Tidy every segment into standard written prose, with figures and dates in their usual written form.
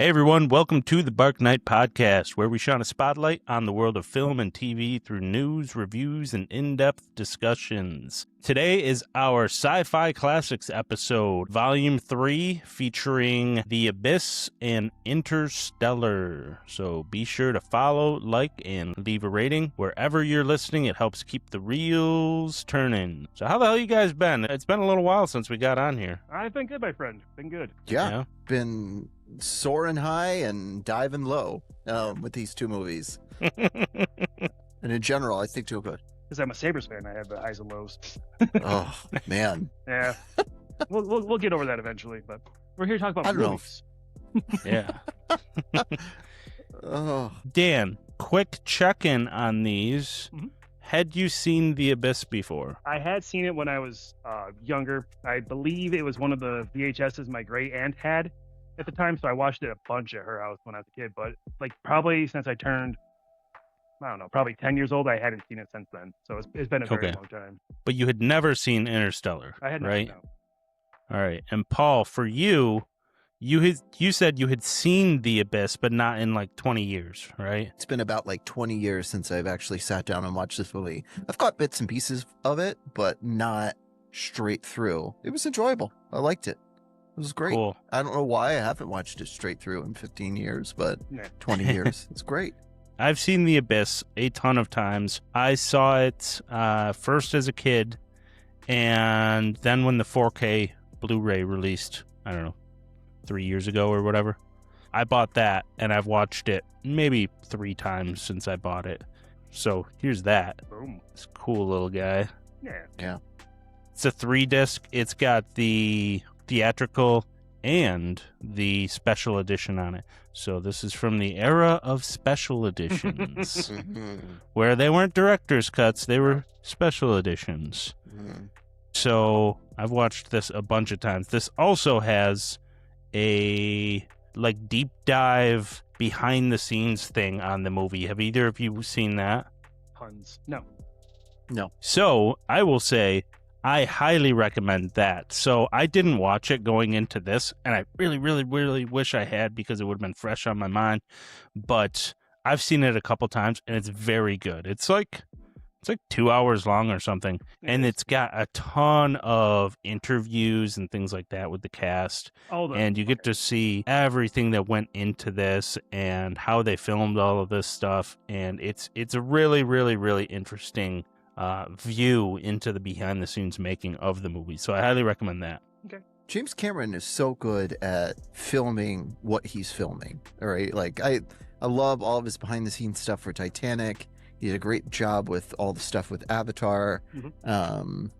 Hey everyone, welcome to the Bark Knight Podcast, where we shine a spotlight on the world of film and TV through news, reviews, and in-depth discussions. Today is our Sci-Fi Classics episode, Volume 3, featuring The Abyss and Interstellar. So be sure to follow, like, and leave a rating. Wherever you're listening, it helps keep the reels turning. So how the hell you guys been? It's been a little while since we got on here. I've been good, my friend. Been good. Yeah. Been soaring high and diving low with these two movies. And in general, I think too good. Because I'm a Sabres fan, I have the highs and lows. Oh, man. Yeah. We'll get over that eventually, but we're here to talk about movies. Yeah. Oh. Dan, quick check-in on these. Mm-hmm. Had you seen The Abyss before? I had seen it when I was younger. I believe it was one of the VHSs my great aunt had at the time, so I watched it a bunch at her house when I was a kid. But probably since I turned, I don't know, probably 10 years old, I hadn't seen it since then. So it's been a very long time. But you had never seen Interstellar, I had not, right? No. All right. And Paul, for you said you had seen The Abyss, but not in 20 years, right? It's been about 20 years since I've actually sat down and watched this movie. I've got bits and pieces of it, but not straight through. It was enjoyable. I liked it. It was great. Cool. I don't know why I haven't watched it straight through in 15 years, but 20 years. It's great. I've seen The Abyss a ton of times. I saw it first as a kid, and then when the 4K Blu-ray released, I don't know, 3 years ago or whatever, I bought that, and I've watched it maybe 3 times since I bought it. So here's that. Boom. It's a cool little guy. Yeah. It's a 3-disc. It's got the theatrical and the special edition on it. So this is from the era of special editions, where they weren't director's cuts, they were special editions. So I've watched this a bunch of times. This also has a deep dive behind the scenes thing on the movie. Have either of you seen that? Tons. No. So I will say I highly recommend that. So I didn't watch it going into this, and I really, really, really wish I had, because it would have been fresh on my mind. But I've seen it a couple times, and it's very good. It's like 2 hours long or something, and it's got a ton of interviews and things like that with the cast. And you get to see everything that went into this and how they filmed all of this stuff. And it's a really, really, really interesting view into the behind-the-scenes making of the movie. So I highly recommend that. Okay. James Cameron is so good at filming what he's filming. All right. I love all of his behind-the-scenes stuff for Titanic. He did a great job with all the stuff with Avatar.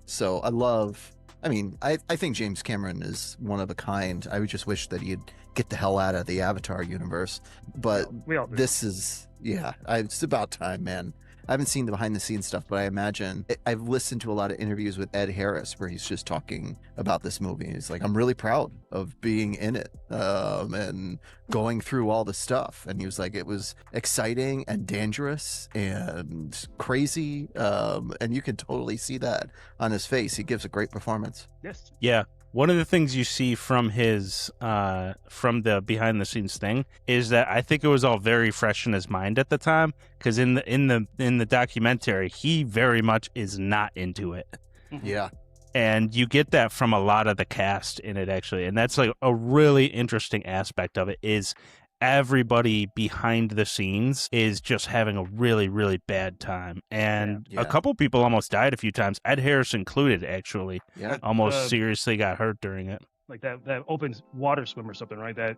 So I think James Cameron is one of a kind. I would just wish that he'd get the hell out of the Avatar universe. But we all do. This is, it's about time, man. I haven't seen the behind the scenes stuff, but I imagine I've listened to a lot of interviews with Ed Harris where he's just talking about this movie. He's like, I'm really proud of being in it and going through all the stuff. And he was like, it was exciting and dangerous and crazy. And you can totally see that on his face. He gives a great performance. Yes. Yeah. One of the things you see from his from the behind the scenes thing is that I think it was all very fresh in his mind at the time, because in the documentary he very much is not into it. Yeah. And you get that from a lot of the cast in it, actually. And that's a really interesting aspect of it, is everybody behind the scenes is just having a really, really bad time. And a couple people almost died a few times. Ed Harris included, actually. Yeah. Almost seriously got hurt during it. Like that open water swim or something, right? That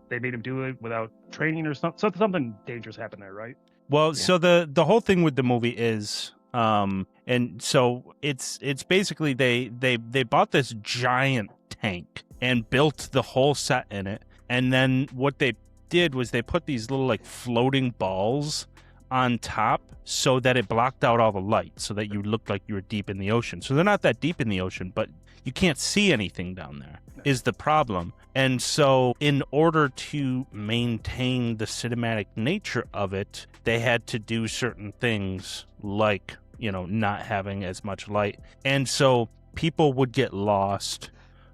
they made him do it without training or something. Something dangerous happened there, right? Well, so the whole thing with the movie is and so it's basically they bought this giant tank and built the whole set in it. And then what they did was they put these little floating balls on top so that it blocked out all the light, so that you looked like you were deep in the ocean. So they're not that deep in the ocean, but you can't see anything down there is the problem. And so in order to maintain the cinematic nature of it, they had to do certain things like, not having as much light. And so people would get lost,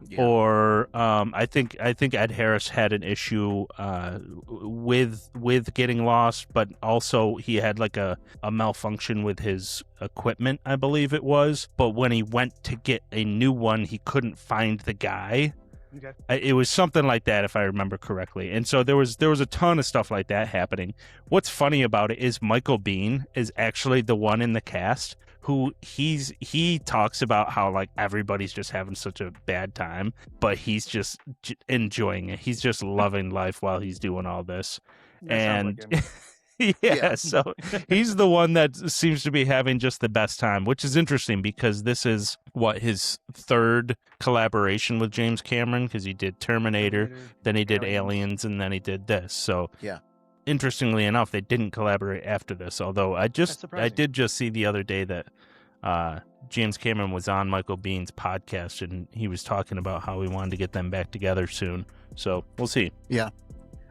Yeah. Or I think Ed Harris had an issue with getting lost, but also he had like a malfunction with his equipment, I believe it was. But when he went to get a new one, he couldn't find the guy. Okay. It was something like that, if I remember correctly. And so there was a ton of stuff like that happening. What's funny about it is Michael Biehn is actually the one in the cast who he talks about how like everybody's just having such a bad time, but he's just enjoying it. He's just loving life while he's doing all this. That sounds And like him. yeah, so he's the one that seems to be having just the best time, which is interesting because this is his third collaboration with James Cameron, because he did Terminator, then he did Aliens, and then he did this. So Yeah. Interestingly enough, they didn't collaborate after this, although I did just see the other day that James Cameron was on Michael Bihn's podcast, and he was talking about how he wanted to get them back together soon. So we'll see. Yeah.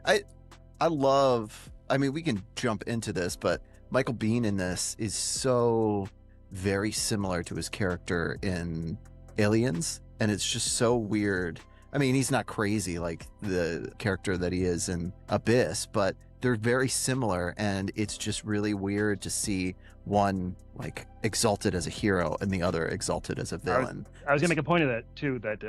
I love, I mean, we can jump into this, but Michael Biehn in this is so very similar to his character in Aliens, and it's just so weird. I mean, he's not crazy like the character that he is in Abyss, but they're very similar, and it's just really weird to see one like exalted as a hero and the other exalted as a villain. I was gonna make a point of that too, that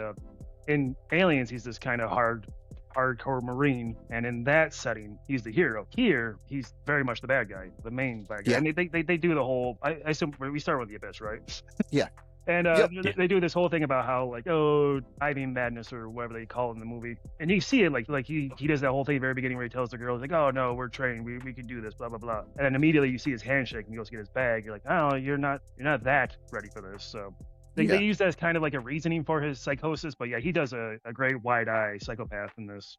in Aliens he's this kind of hardcore Marine, and in that setting he's the hero. Here he's very much the bad guy, the main bad guy. Yeah. And they do the whole, I assume we start with the Abyss, right? Yeah. And Yep. they do this whole thing about how like, oh, diving madness or whatever they call it in the movie, and you see it like he does that whole thing at the very beginning where he tells the girls like, oh no, we're trained, we can do this, blah blah blah, and then immediately you see his handshake and he goes to get his bag. You're like, oh, you're not that ready for this. So they use that as kind of like a reasoning for his psychosis, but yeah, he does a great wide eye psychopath in this.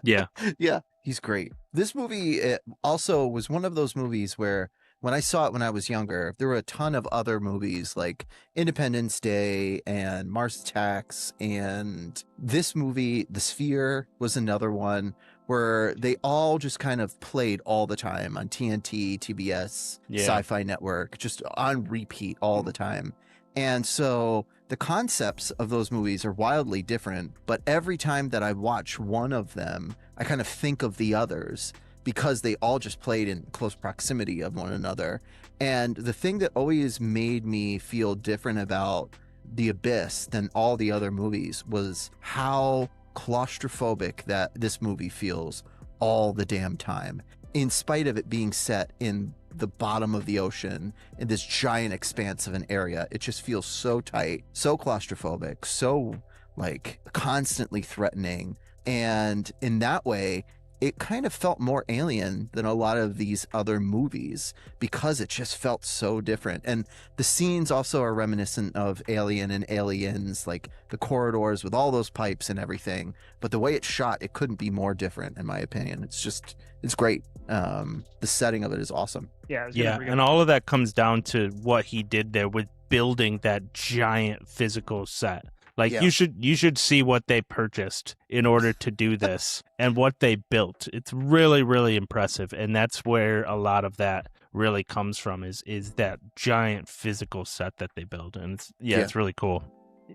Yeah. Yeah, he's great. This movie also was one of those movies where when I saw it when I was younger, there were a ton of other movies like Independence Day and Mars Attacks, and this movie, The Sphere, was another one where they all just kind of played all the time on TNT, TBS, Sci-Fi Network, just on repeat all the time. And so the concepts of those movies are wildly different, but every time that I watch one of them, I kind of think of the others, because they all just played in close proximity of one another. And the thing that always made me feel different about The Abyss than all the other movies was how claustrophobic that this movie feels all the damn time, in spite of it being set in the bottom of the ocean in this giant expanse of an area. It just feels so tight, so claustrophobic, so like constantly threatening. And in that way, it kind of felt more alien than a lot of these other movies because it just felt so different. And the scenes also are reminiscent of Alien and Aliens, like the corridors with all those pipes and everything. But the way it's shot, it couldn't be more different, in my opinion. It's great. The setting of it is awesome. Yeah. And all of that comes down to what he did there with building that giant physical set. Like you should see what they purchased in order to do this and what they built. It's really, really impressive. And that's where a lot of that really comes from is that giant physical set that they build. And it's really cool.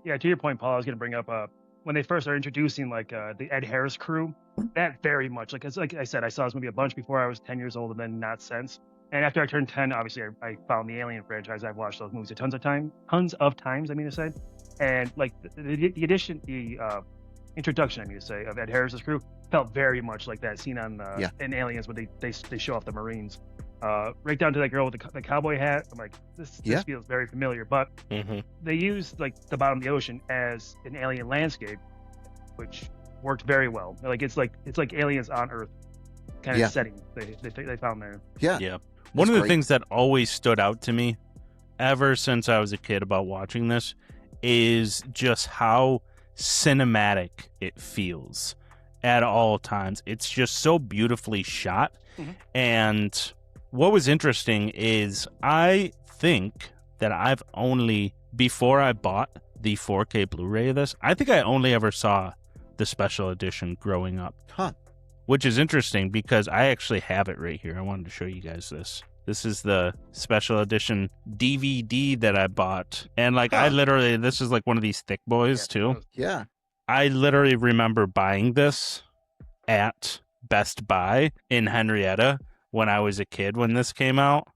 Yeah, to your point, Paul, I was going to bring up when they first are introducing like the Ed Harris crew, that very much, like I said, I saw this movie a bunch before I was 10 years old and then not since. And after I turned 10, obviously I found the Alien franchise. I've watched those movies tons of times, I mean to say. And like the introduction, I mean to say, of Ed Harris's crew felt very much like that scene on in Aliens when they show off the Marines, right down to that girl with the cowboy hat. I'm like, this feels very familiar. But they used like the bottom of the ocean as an alien landscape, which worked very well. Like it's like Aliens on Earth kind of setting they found there. Yeah. One of the things that always stood out to me ever since I was a kid about watching this is just how cinematic it feels at all times. It's just so beautifully shot. And what was interesting is I think that I've only, before I bought the 4K Blu-ray of this, I think I only ever saw the special edition growing up. Huh. Which is interesting because I actually have it right here. I wanted to show you guys this. This is the special edition DVD that I bought. And like, Huh. this is like one of these thick boys too. Yeah. I literally remember buying this at Best Buy in Henrietta when I was a kid when this came out.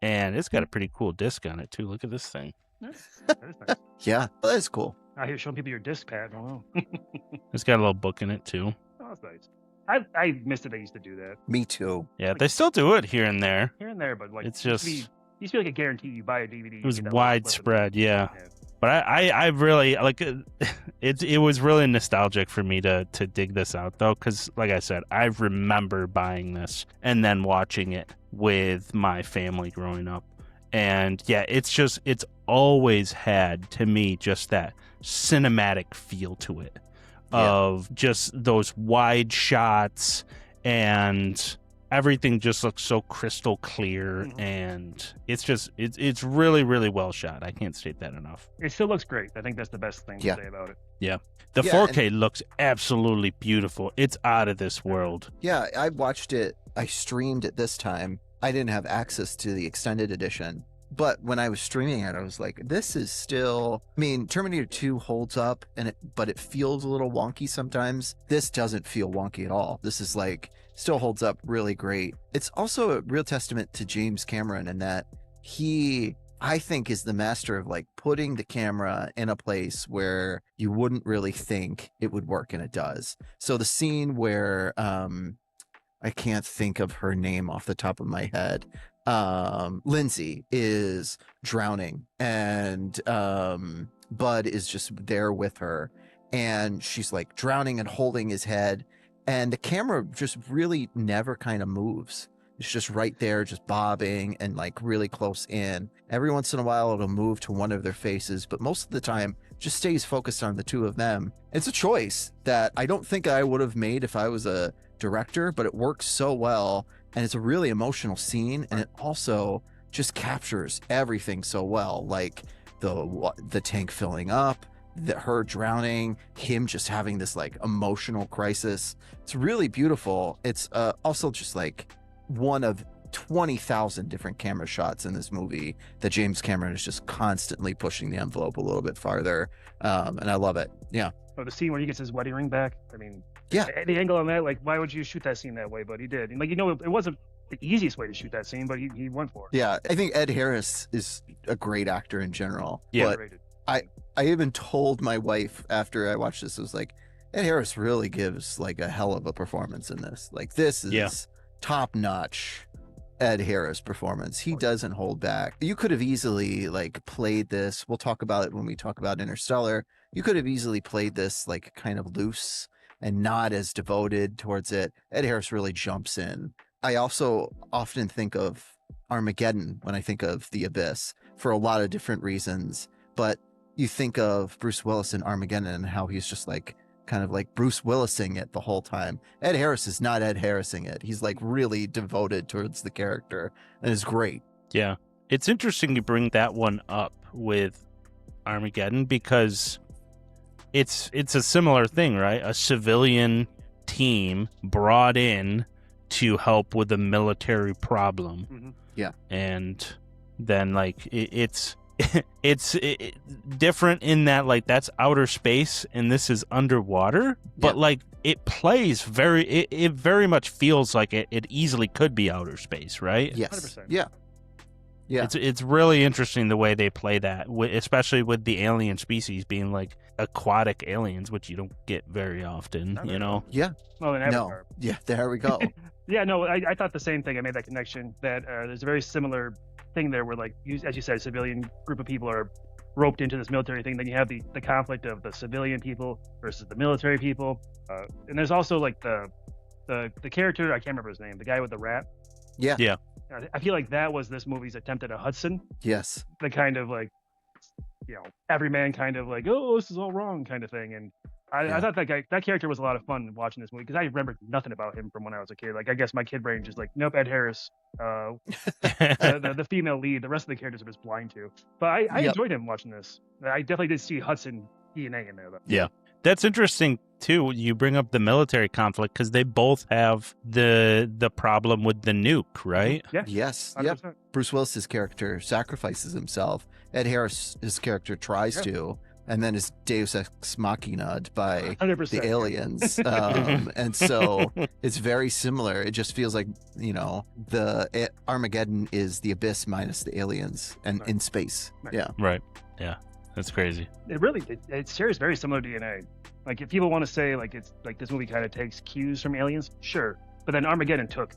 And it's got a pretty cool disc on it too. Look at this thing. That is nice. Yeah. Well, that's cool. Out here showing people your disc pad. Oh, It's got a little book in it too. that's nice. I missed it. I used to do that Me too. Yeah, they still do it here and there. here and there, but like It's it used just- to be like a guarantee. You buy a DVD. It was you get that little widespread, slip yeah. in it. But I really like it was really nostalgic for me to dig this out though, because like I said, I remember buying this and then watching it with my family growing up. And yeah, it's always had to me just that cinematic feel to it of just those wide shots, and everything just looks so crystal clear. Mhm. And it's really, really well shot. I can't state that enough. It still looks great. I think that's the best thing Yeah. to say about it. The Yeah, 4K looks absolutely beautiful. It's out of this world. Yeah, I watched it. I streamed it this time. I didn't have access to the extended edition. But when I was streaming it, I was like, this is still, I mean, Terminator 2 holds up, but it feels a little wonky sometimes. This doesn't feel wonky at all. This is like, still holds up really great. It's also a real testament to James Cameron in that he, I think, is the master of like putting the camera in a place where you wouldn't really think it would work, and it does. So the scene where, I can't think of her name off the top of my head. Lindsay is drowning, and Bud is just there with her, and she's like drowning and holding his head, and the camera just really never kind of moves. It's just right there, just bobbing and like really close in. Every once in a while it'll move to one of their faces, but most of the time just stays focused on the two of them. It's a choice that I don't think I would have made if I was a director, but it works so well, and it's a really emotional scene, and it also just captures everything so well, like the tank filling up, her drowning, him just having this like emotional crisis. It's really beautiful. It's also just like one of 20,000 different camera shots in this movie that James Cameron is just constantly pushing the envelope a little bit farther, and I love it. Yeah. Oh, the scene where he gets his wedding ring back. I mean, Yeah. the angle on that, like, why would you shoot that scene that way? But he did. And like, it wasn't the easiest way to shoot that scene, but he went for it. Yeah, I think Ed Harris is a great actor in general. Yeah. But Underrated. I even told my wife after I watched this, I was like, Ed Harris really gives like a hell of a performance in this. Like, this is top notch Ed Harris performance. He doesn't hold back. You could have easily like played this. We'll talk about it when we talk about Interstellar. You could have easily played this like kind of loose and not as devoted towards it. Ed Harris really jumps in. I also often think of Armageddon when I think of The Abyss for a lot of different reasons. But you think of Bruce Willis in Armageddon and how he's just like kind of like Bruce Willising it the whole time. Ed Harris is not Ed Harrising it. He's like really devoted towards the character, and it's great. Yeah. It's interesting you bring that one up with Armageddon, because it's a similar thing, right? A civilian team brought in to help with a military problem. Mhm. Yeah. And then like it's different in that like that's outer space and this is underwater, but Yeah. like it plays it very much feels like it easily could be outer space, right? Yes. 100%. Yeah. Yeah. It's really interesting the way they play that, especially with the alien species being like aquatic aliens, which you don't get very often, Not you very know? Yeah. Well, in No. Avatar. Yeah. There we go. Yeah, no, I thought the same thing. I made that connection that there's a very similar thing there where, like, as you said, a civilian group of people are roped into this military thing. Then you have the conflict of the civilian people versus the military people. And there's also, like, the character, I can't remember his name, the guy with the rat. Yeah. Yeah. I feel like that was this movie's attempt at a Hudson. Yes. The kind of, like, everyman kind of, like, oh, this is all wrong kind of thing. And Yeah. I thought that character was a lot of fun watching this movie because I remembered nothing about him from when I was a kid. Like, I guess my kid brain just like, nope, Ed Harris, the female lead. The rest of the characters are just blind to. But I Yep. enjoyed him watching this. I definitely did see Hudson DNA in there, though. Yeah. That's interesting too. You bring up the military conflict because they both have the problem with the nuke, right? Yeah. Yes. 100%. Yep. Bruce Willis's character sacrifices himself. Ed Harris, his character, tries to, and then is Deus Ex Machina by 100%, the aliens. And so it's very similar. It just feels like, Armageddon is the abyss minus the aliens and in space. Right. Yeah. Right. Yeah. That's crazy. It shares very similar DNA. Like, if people want to say like it's like this movie kind of takes cues from Aliens, sure, but then Armageddon took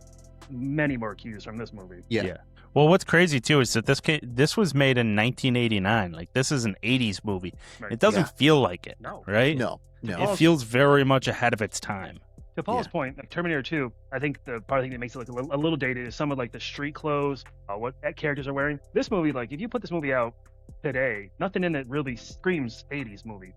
many more cues from this movie. Yeah. Well, what's crazy too is that this was made in 1989. Like, this is an 80s movie. Right. It doesn't feel like it. No. Right? No. It feels very much ahead of its time. To Paul's point, like Terminator 2, I think the part of the thing that makes it look a little dated is some of like the street clothes, what characters are wearing. This movie, like if you put this movie out today, nothing in it really screams 80s movie.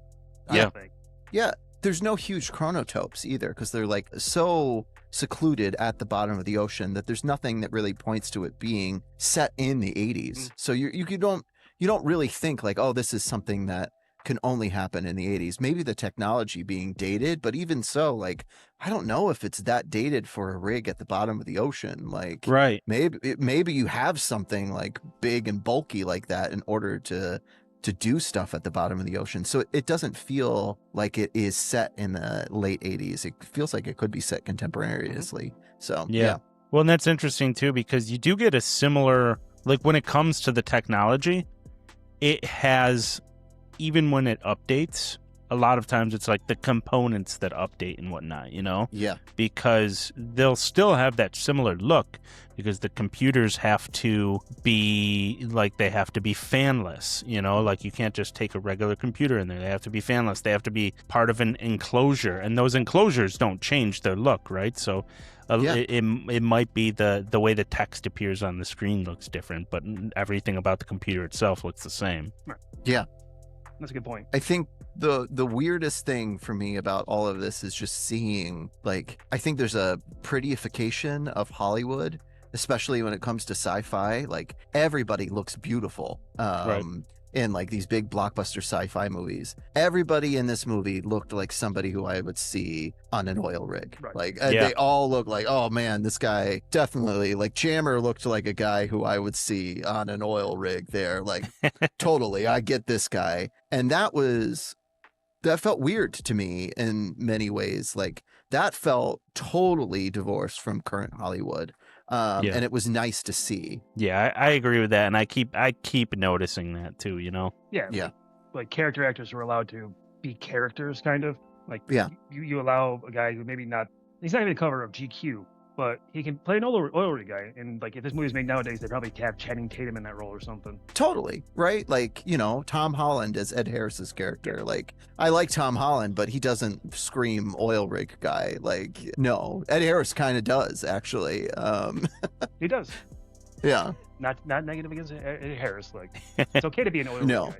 I don't think. Yeah, there's no huge chronotopes either because they're like so secluded at the bottom of the ocean that there's nothing that really points to it being set in the 80s. So you don't really think like, oh, this is something that can only happen in the 80s. Maybe the technology being dated, but even so, like, I don't know if it's that dated for a rig at the bottom of the ocean. Like, right. Maybe you have something like big and bulky like that in order to do stuff at the bottom of the ocean. So it doesn't feel like it is set in the late 80s. It feels like it could be set contemporaneously. So, yeah. Well, and that's interesting too, because you do get a similar, like when it comes to the technology, it has, even when it updates, a lot of times it's like the components that update and whatnot, Yeah. Because they'll still have that similar look because the computers have to be like, they have to be fanless, like you can't just take a regular computer in there. They have to be fanless. They have to be part of an enclosure, and those enclosures don't change their look, right? So it might be the way the text appears on the screen looks different, but everything about the computer itself looks the same. Right. Yeah. That's a good point. I think the weirdest thing for me about all of this is just seeing, like, I think there's a prettification of Hollywood, especially when it comes to sci-fi. Like, everybody looks beautiful. Right. In like these big blockbuster sci-fi movies, everybody in this movie looked like somebody who I would see on an oil rig. Right. Like they all look like, oh man, this guy definitely, like Jammer looked like a guy who I would see on an oil rig there. Like totally, I get this guy. And that felt weird to me in many ways. Like that felt totally divorced from current Hollywood. And it was nice to see. Yeah, I agree with that, and I keep noticing that too. Yeah. Like character actors were allowed to be characters, kind of. Like you allow a guy who maybe not, he's not even the cover of GQ, but he can play an oil rig guy. And like if this movie's made nowadays, they'd probably have Channing Tatum in that role or something. Totally, right? Like, Tom Holland as Ed Harris's character. Like, I like Tom Holland, but he doesn't scream oil rig guy. Like, no, Ed Harris kind of does, actually. He does. Yeah. Not negative against Ed Harris. Like, it's okay to be an oil rig guy.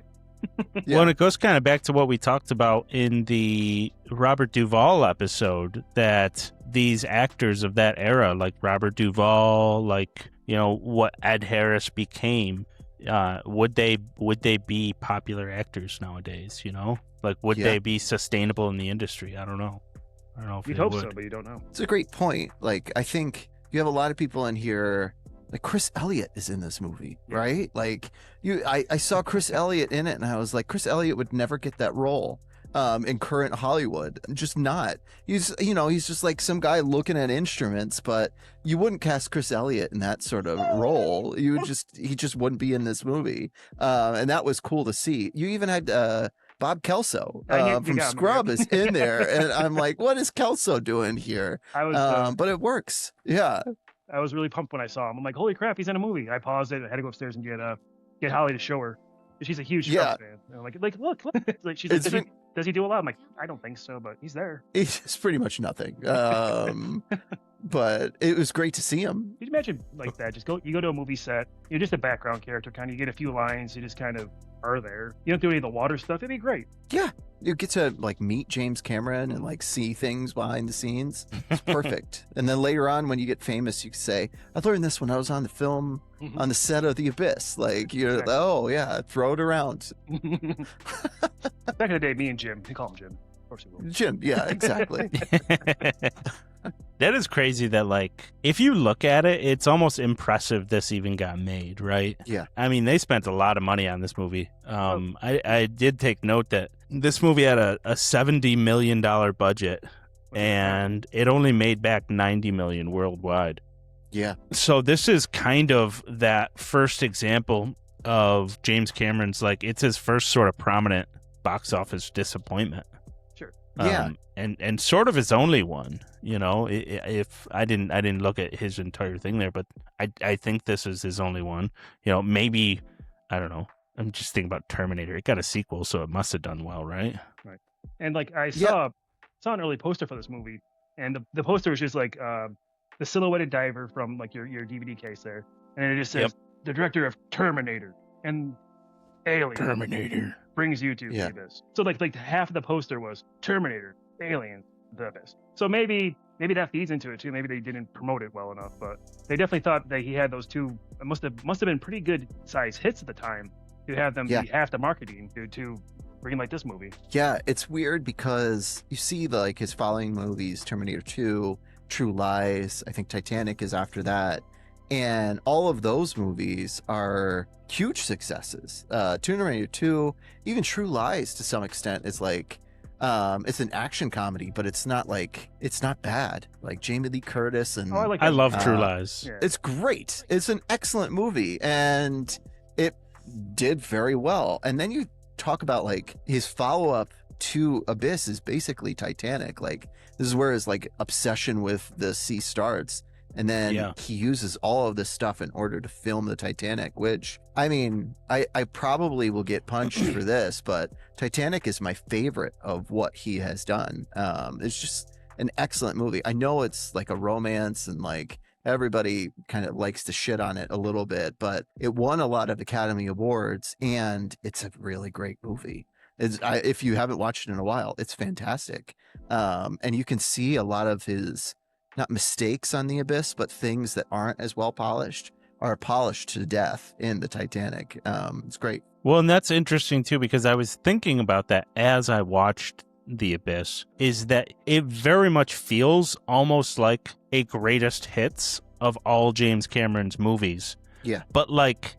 Yeah. Well, and it goes kind of back to what we talked about in the Robert Duvall episode, that these actors of that era, like Robert Duvall, like, what Ed Harris became, would they be popular actors nowadays, Like, would they be sustainable in the industry? I don't know. If You'd they hope would. so, but you don't know. It's a great point. Like, I think you have a lot of people in here. Like Chris Elliott is in this movie, right? Like I saw Chris Elliott in it, and I was like, Chris Elliott would never get that role in current Hollywood. Just not. He's just like some guy looking at instruments, but you wouldn't cast Chris Elliott in that sort of role. He just wouldn't be in this movie, and that was cool to see. You even had Bob Kelso from Scrub is in there, and I'm like, what is Kelso doing here? But it works. Yeah. I was really pumped when I saw him. I'm like, holy crap, he's in a movie. I paused it. I had to go upstairs and get Holly to show her. She's a huge Scrubs fan. And I'm like, look. Like, she's like, does he do a lot? I'm like, I don't think so, but he's there. It's pretty much nothing. But it was great to see him. Could you imagine like that? You go to a movie set. You're just a background character, kind of. You get a few lines. You just kind of are there. You don't do any of the water stuff. It'd be great. Yeah. You get to like meet James Cameron and like see things behind the scenes. It's perfect. And then later on, when you get famous, you can say, I learned this when I was on the film on the set of The Abyss. Like, you're oh yeah, throw it around. Back in the day, me and Jim, we call him Jim. Of course he will. Jim, yeah, exactly. That is crazy that, like, if you look at it, it's almost impressive this even got made, right? Yeah. I mean, they spent a lot of money on this movie. I did take note that this movie had a $70 million budget, and it only made back $90 million worldwide. Yeah. So this is kind of that first example of James Cameron's, like, it's his first sort of prominent box office disappointment. Sure. Yeah. And sort of his only one, you know. If I didn't look at his entire thing there, but I think this is his only one. You know, maybe, I don't know. I'm just thinking about Terminator. It got a sequel, so it must have done well, right? Right. And like I saw an early poster for this movie, and the poster was just like the silhouetted diver from like your DVD case there, and it just says the director of Terminator and Alien. Terminator brings you to the abyss. So like half of the poster was Terminator, Aliens, the abyss. So maybe that feeds into it too. Maybe they didn't promote it well enough, but they definitely thought that he had those two. It must have been pretty good size hits at the time to have them be half the marketing to greenlight this movie. Yeah, it's weird because you see like his following movies, Terminator 2, True Lies, I think Titanic is after that. And all of those movies are huge successes. Terminator 2, even True Lies to some extent is like, it's an action comedy, but it's not bad. Like Jamie Lee Curtis and I love True Lies. Yeah. It's great. It's an excellent movie, and it did very well. And then you talk about like his follow-up to Abyss is basically Titanic. Like this is where his like obsession with the sea starts. And then he uses all of this stuff in order to film the Titanic, which, I mean, I probably will get punched for this, but Titanic is my favorite of what he has done. It's just an excellent movie. I know it's like a romance and like everybody kind of likes to shit on it a little bit, but it won a lot of Academy Awards and it's a really great movie. If you haven't watched it in a while, it's fantastic. And you can see a lot of his, not mistakes on the Abyss, but things that aren't as well polished are polished to death in the Titanic. It's great. Well, and that's interesting too, because I was thinking about that as I watched The Abyss, is that it very much feels almost like a greatest hits of all James Cameron's movies. Yeah. But like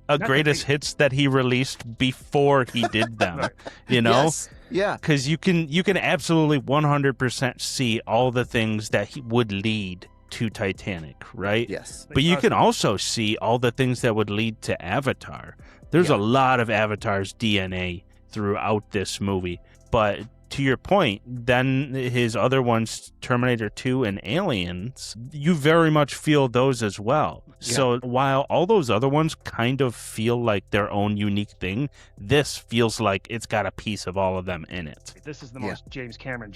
a greatest hits that he released before he did them, Right. you know? Yes. Yeah. Because you can absolutely 100% see all the things that he would lead to Titanic, right? Yes. But you can also see all the things that would lead to Avatar. There's a lot of Avatar's DNA throughout this movie. But to your point, then his other ones, Terminator 2 and Aliens, you very much feel those as well. Yeah. So while all those other ones kind of feel like their own unique thing, this feels like it's got a piece of all of them in it. This is the most James Cameron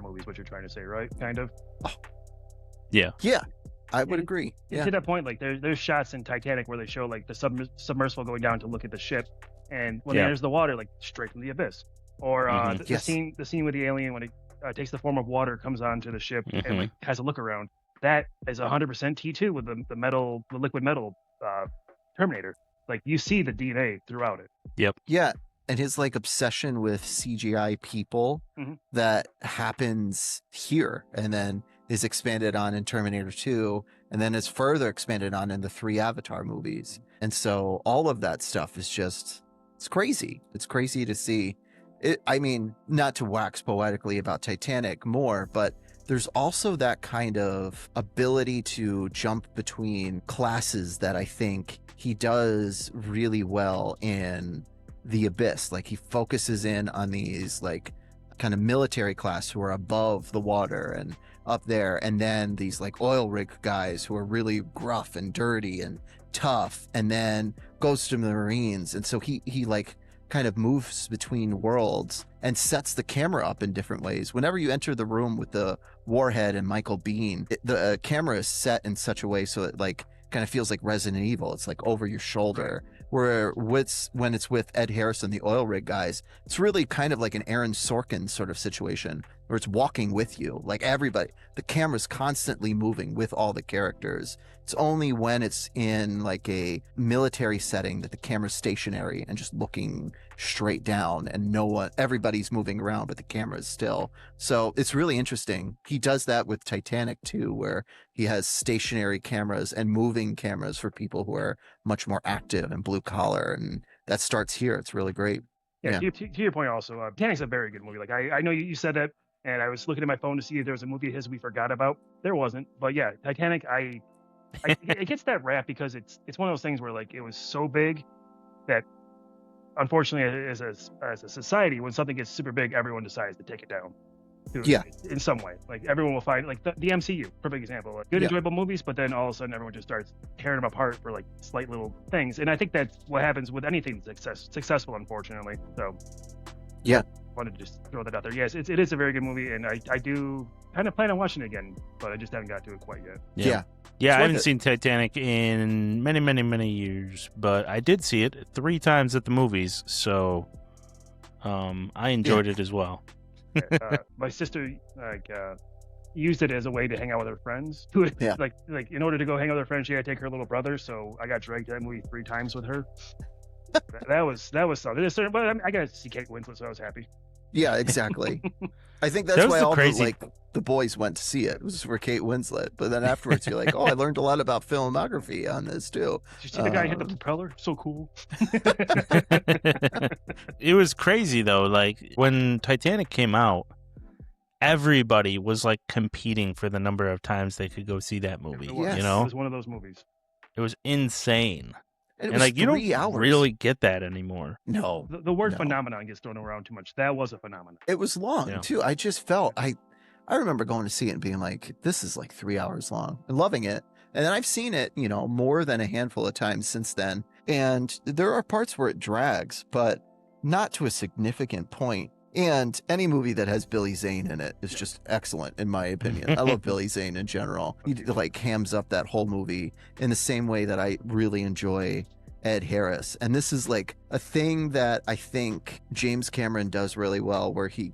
movies, what you're trying to say, right? Kind of. Oh. Yeah. Yeah. I would agree. Yeah. To that point, like there's shots in Titanic where they show like the submersible going down to look at the ship, and when there's the water, like straight from the abyss. Or the scene with the alien when it takes the form of water, comes onto the ship and like has a look around. That is 100% T2 with the liquid metal Terminator. Like you see the DNA throughout it. Yep. Yeah, and his like obsession with CGI people that happens here, and then is expanded on in Terminator 2, and then is further expanded on in the 3 Avatar movies. And so all of that stuff is just, it's crazy. It's crazy to see. I mean, not to wax poetically about Titanic more, but there's also that kind of ability to jump between classes that I think he does really well in The Abyss. Like he focuses in on these like kind of military class who are above the water and up there, and then these like oil rig guys who are really gruff and dirty and tough, and then goes to the Marines. And so he like kind of moves between worlds and sets the camera up in different ways. Whenever you enter the room with the Warhead and Michael Biehn, the camera is set in such a way so it like kind of feels like Resident Evil. It's like over your shoulder. Where when it's with Ed Harris and the oil rig guys, it's really kind of like an Aaron Sorkin sort of situation. or it's walking with you. Like everybody, the camera's constantly moving with all the characters. It's only when it's in like a military setting that the camera's stationary and just looking straight down, and everybody's moving around, but the camera's still. So it's really interesting. He does that with Titanic too, where he has stationary cameras and moving cameras for people who are much more active and blue collar. And that starts here. It's really great. Yeah. To your point also, Titanic's a very good movie. Like I know you said that, and I was looking at my phone to see if there was a movie of his we forgot about. There wasn't. But yeah, Titanic, it gets that rap because it's one of those things where like it was so big that unfortunately as a society, when something gets super big, everyone decides to take it down. In some way, like everyone will find like the MCU, perfect example, like good enjoyable movies, but then all of a sudden everyone just starts tearing them apart for like slight little things. And I think that's what happens with anything successful, unfortunately. So yeah, wanted to just throw that out there. Yes, it is a very good movie, and I do kind of plan on watching it again, but I just haven't got to it quite yet. Yeah, I haven't seen Titanic in many, many, many years, but I did see it 3 times at the movies, so I enjoyed it as well. My sister used it as a way to hang out with her friends. Like in order to go hang out with her friends, she had to take her little brother. So I got dragged to that movie 3 times with her. that was something. But I got to see Kate Winslet, so I was happy. Yeah, exactly. I think that's why all the boys went to see it. It was for Kate Winslet. But then afterwards, you're like, oh, I learned a lot about filmography on this too. Did you see the guy hit the propeller? So cool. It was crazy though. Like when Titanic came out, everybody was like competing for the number of times they could go see that movie. Yes. You know, it was one of those movies. It was insane. And like you don't 3 hours. really get that anymore. No. The word phenomenon gets thrown around too much. That was a phenomenon. It was long too. I just felt I remember going to see it and being like, this is like 3 hours long and loving it. And then I've seen it, more than a handful of times since then. And there are parts where it drags, but not to a significant point. And any movie that has Billy Zane in it is just excellent, in my opinion. I love Billy Zane in general. He like hams up that whole movie in the same way that I really enjoy Ed Harris. And this is like a thing that I think James Cameron does really well, where he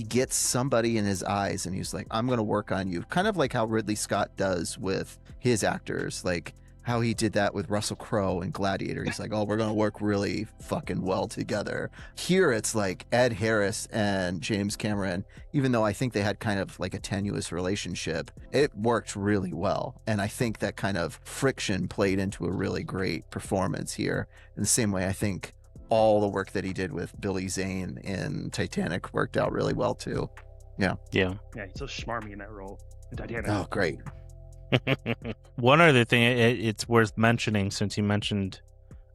gets somebody in his eyes and he's like, I'm going to work on you. Kind of like how Ridley Scott does with his actors, like how he did that with Russell Crowe in Gladiator. He's like, oh, we're going to work really fucking well together. Here it's like Ed Harris and James Cameron, even though I think they had kind of like a tenuous relationship, it worked really well. And I think that kind of friction played into a really great performance here. In the same way, I think all the work that he did with Billy Zane in Titanic worked out really well too. Yeah, he's so schmarmy in that role in Titanic. Oh, great. One other thing it's worth mentioning, since you mentioned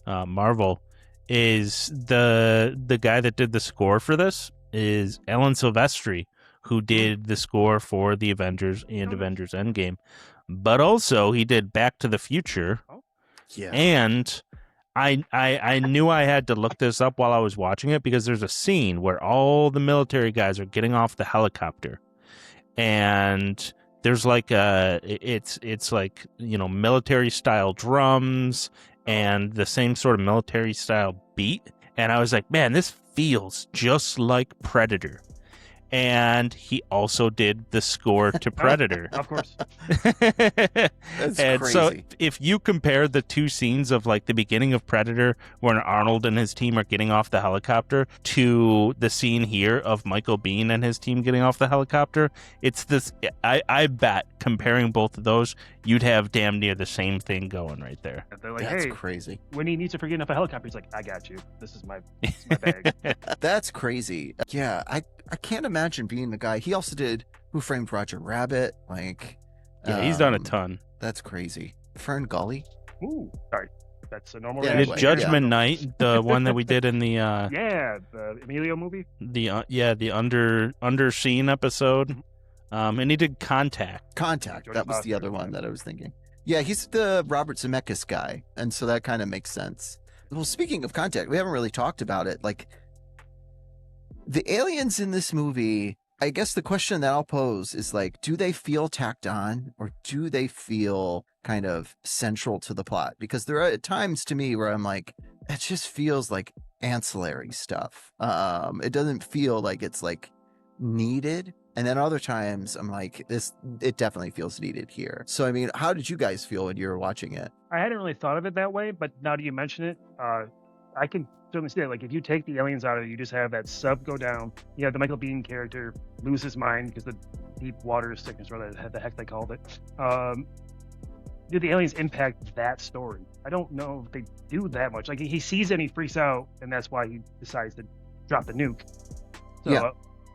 Marvel, is the guy that did the score for this is Alan Silvestri, who did the score for the Avengers and Avengers Endgame, but also he did Back to the Future. Yeah. And I knew I had to look this up while I was watching it, because there's a scene where all the military guys are getting off the helicopter, and there's like it's like, military style drums and the same sort of military style beat. And I was like, man, this feels just like Predator. And he also did the score to Predator. Of course. That's and crazy. So if you compare the 2 scenes of like the beginning of Predator, when Arnold and his team are getting off the helicopter, to the scene here of Michael Biehn and his team getting off the helicopter, it's this. I bet comparing both of those, you'd have damn near the same thing going right there. They're like, That's hey, crazy. when he needs to forget off a helicopter, he's like, I got you. This is my bag. That's crazy. Yeah, I can't imagine being the guy. He also did Who Framed Roger Rabbit. Like, Yeah, he's done a ton. That's crazy. Fern Gully. Ooh, sorry. That's a normal Yeah, He reaction. did Judgment Night, the one that we did in the Yeah, the Emilio movie. the under scene episode. And he did Contact. Contact. That was the other one that I was thinking. Yeah, he's the Robert Zemeckis guy, and so that kind of makes sense. Well, speaking of Contact, we haven't really talked about it. Like, the aliens in this movie, I guess the question that I'll pose is like, do they feel tacked on, or do they feel kind of central to the plot? Because there are times to me where I'm like, it just feels like ancillary stuff. It doesn't feel like it's like needed. And then other times I'm like, it definitely feels needed here. So, I mean, how did you guys feel when you were watching it? I hadn't really thought of it that way, but now that you mention it, I can certainly see it. Like, if you take the aliens out of it, you just have that sub go down. You have the Michael Biehn character lose his mind because the deep water sickness, or whatever the heck they called it. Do the aliens impact that story? I don't know if they do that much. Like, he sees it and he freaks out, and that's why he decides to drop the nuke. So, Yeah.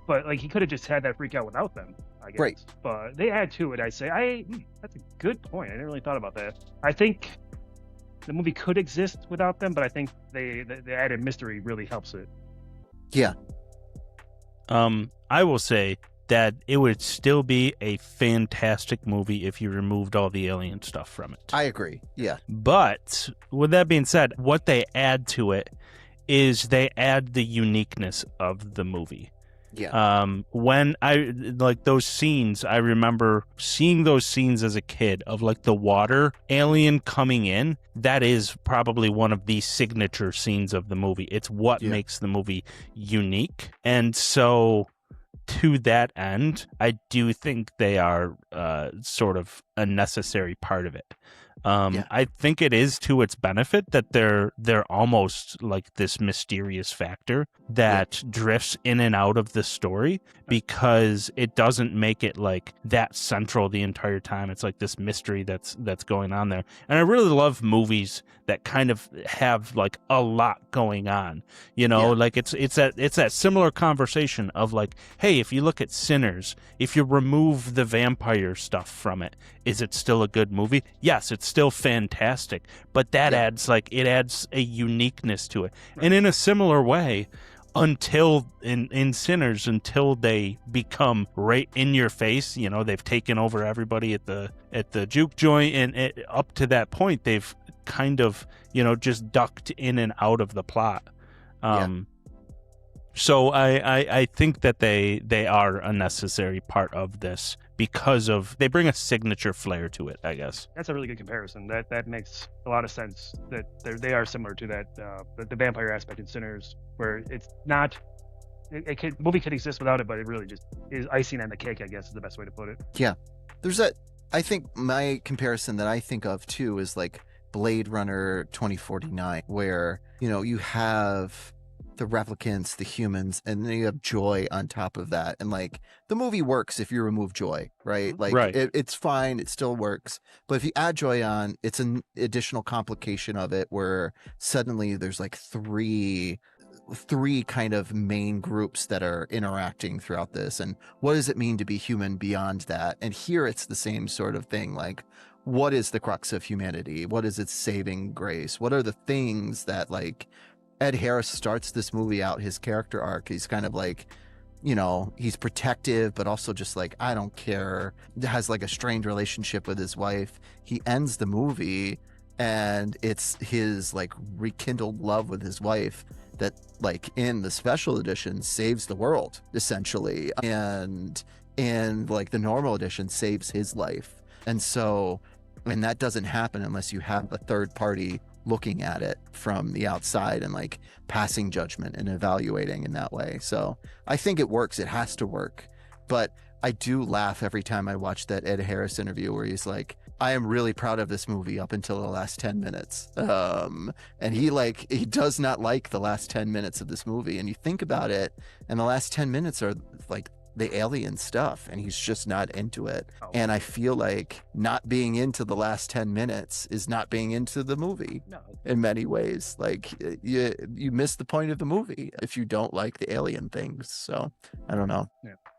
But like, he could have just had that freak out without them, I guess. Right. But they add to it. I say, that's a good point. I didn't really thought about that. I think the movie could exist without them, but I think the added mystery really helps it. Yeah. I will say that it would still be a fantastic movie if you removed all the alien stuff from it. I agree. Yeah. But with that being said, what they add to it is they add the uniqueness of the movie. Yeah. When I like those scenes, I remember seeing those scenes as a kid of like the water alien coming in. That is probably one of the signature scenes of the movie. It's what makes the movie unique. And so to that end, I do think they are sort of a necessary part of it. I think it is to its benefit that they're almost like this mysterious factor that drifts in and out of the story, because it doesn't make it like that central the entire time. It's like this mystery that's going on there. And I really love movies that kind of have like a lot going on, you know, like it's that similar conversation of like, hey, if you look at Sinners, if you remove the vampire stuff from it, is it still a good movie? Yes, it's still fantastic, but that adds a uniqueness to it. And in a similar way, until in Sinners, until they become right in your face, you know, they've taken over everybody at the juke joint, and up to that point they've kind of, you know, just ducked in and out of the plot. So I think that they are a necessary part of this because they bring a signature flair to it, I guess. That's a really good comparison. That makes a lot of sense. That they are similar to that the vampire aspect in Sinners, where it's not. Movie could exist without it, but it really just is icing on the cake, I guess is the best way to put it. Yeah, there's I think my comparison that I think of too is like Blade Runner 2049, where, you know, you have the replicants, the humans, and then you have joy on top of that. And like, the movie works if you remove joy, right? Like, it's fine, it still works. But if you add joy on, it's an additional complication of it, where suddenly there's like three kind of main groups that are interacting throughout this. And what does it mean to be human beyond that? And here it's the same sort of thing. Like, what is the crux of humanity? What is its saving grace? What are the things that, like, Ed Harris starts this movie out, his character arc, he's kind of like, you know, he's protective, but also just like, I don't care, has like a strained relationship with his wife. He ends the movie and it's his like rekindled love with his wife that, like, in the special edition saves the world essentially, and like the normal edition saves his life. And so, and that doesn't happen unless you have a third party looking at it from the outside and like passing judgment and evaluating in that way. So I think it works. It has to work. But I do laugh every time I watch that Ed Harris interview where he's like, I am really proud of this movie up until the last 10 minutes. And he does not like the last 10 minutes of this movie. And you think about it, and the last 10 minutes are like the alien stuff, and he's just not into it. And I feel like not being into the last 10 minutes is not being into the movie in many ways. Like, you miss the point of the movie if you don't like the alien things. So I don't know.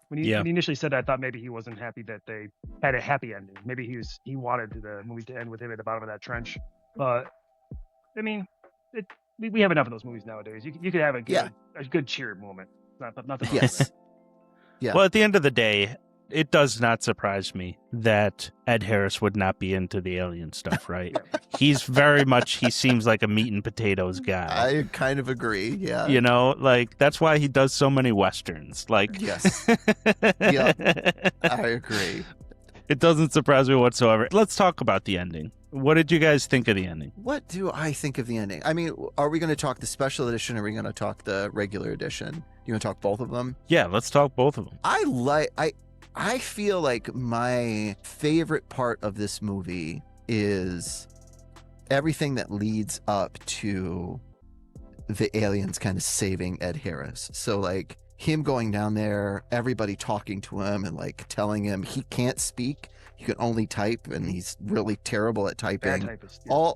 When he initially said that, I thought maybe he wasn't happy that they had a happy ending. Maybe he wanted the movie to end with him at the bottom of that trench. But I mean, we have enough of those movies nowadays. You could have a good cheer moment. Nothing wrong with that. Yeah. Well, at the end of the day, it does not surprise me that Ed Harris would not be into the alien stuff, right? He's very much, he seems like a meat and potatoes guy. I kind of agree, yeah. You know, like, that's why he does so many Westerns. Like, yes. Yeah, I agree. It doesn't surprise me whatsoever. Let's talk about the ending. What did you guys think of the ending? What do I think of the ending? I mean, are we going to talk the special edition or are we going to talk the regular edition? You want to talk both of them? Yeah, let's talk both of them. I feel like my favorite part of this movie is everything that leads up to the aliens kind of saving Ed Harris. So like him going down there, everybody talking to him and like telling him he can't speak, he can only type, and he's really terrible at typing. Bad typist, yeah.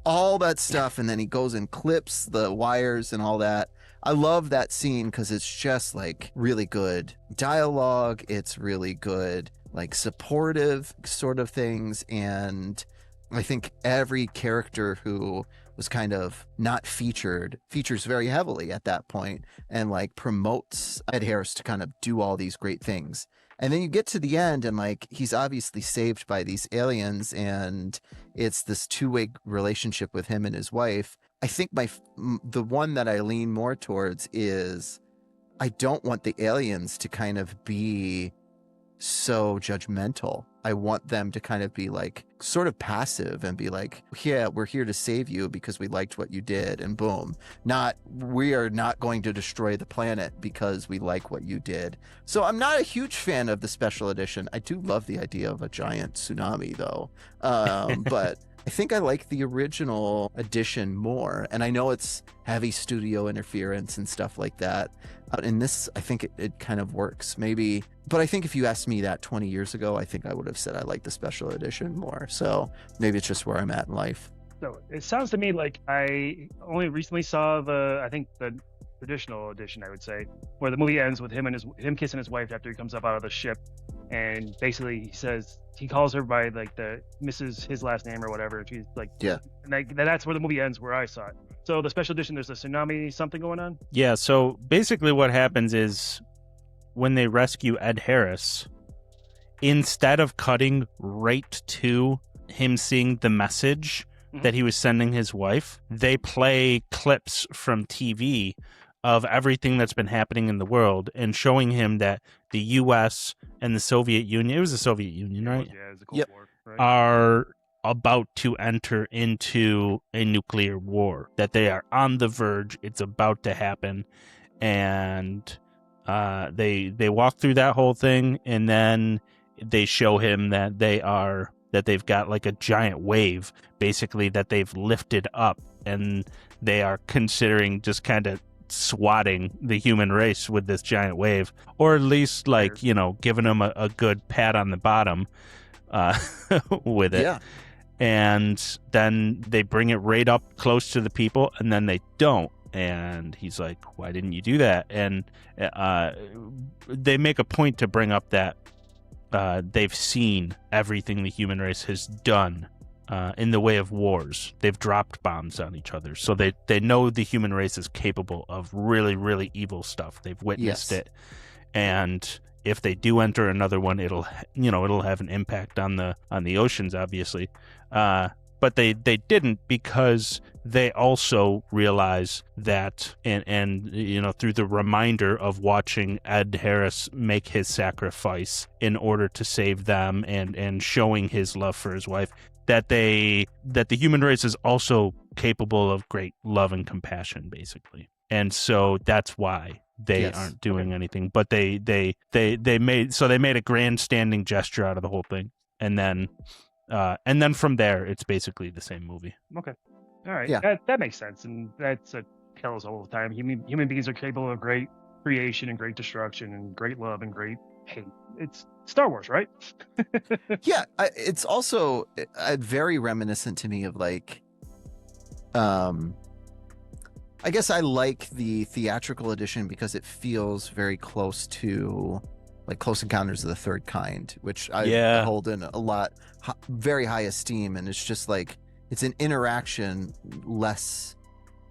All that stuff, and then he goes and clips the wires and all that. I love that scene because it's just like really good dialogue. It's really good, like supportive sort of things. And I think every character who was kind of not features very heavily at that point and like promotes Ed Harris to kind of do all these great things. And then you get to the end and like he's obviously saved by these aliens and it's this two-way relationship with him and his wife. I think the one that I lean more towards is I don't want the aliens to kind of be so judgmental. I want them to kind of be like sort of passive and be like, yeah, we're here to save you because we liked what you did, and boom. Not, we are not going to destroy the planet because we like what you did. So I'm not a huge fan of the special edition. I do love the idea of a giant tsunami though. But I think I like the original edition more. And I know it's heavy studio interference and stuff like that. But in this, I think it kind of works. Maybe, but I think if you asked me that 20 years ago, I think I would have said I like the special edition more. So maybe it's just where I'm at in life. So it sounds to me like I only recently saw the traditional edition, I would say, where the movie ends with him kissing his wife after he comes up out of the ship, and basically he calls her by like the Mrs. his last name or whatever. And she's like, yeah, and that's where the movie ends, where I saw it. So the special edition, there's a tsunami something going on. Yeah. So basically, what happens is when they rescue Ed Harris, instead of cutting right to him seeing the message that he was sending his wife, they play clips from TV of everything that's been happening in the world and showing him that the U.S. and the Soviet Union, it was the Soviet Union, right? Yeah, it was the Cold War, right? Are about to enter into a nuclear war, that they are on the verge. It's about to happen. And they walk through that whole thing, and then they show him that they've got like a giant wave, basically, that they've lifted up, and they are considering just kind of swatting the human race with this giant wave, or at least like, you know, giving them a good pat on the bottom with it. Yeah. And then they bring it right up close to the people, and then they don't. And he's like, why didn't you do that? And they make a point to bring up that they've seen everything the human race has done in the way of wars. They've dropped bombs on each other. So they know the human race is capable of really, really evil stuff. They've witnessed it. And if they do enter another one, it'll have an impact on the oceans, obviously. But they didn't, because they also realize that, and you know, through the reminder of watching Ed Harris make his sacrifice in order to save them, and showing his love for his wife, that the human race is also capable of great love and compassion, basically. And so that's why they aren't doing anything. But they made a grandstanding gesture out of the whole thing, and then from there, it's basically the same movie. Okay. All right. Yeah. That makes sense. And that's a tells all the time. Human beings are capable of great creation and great destruction and great love and great hate. It's Star Wars, right? Yeah. It's also very reminiscent to me of like, I guess I like the theatrical edition because it feels very close to like Close Encounters of the Third Kind, which I hold in very high esteem. And it's just like, it's an interaction less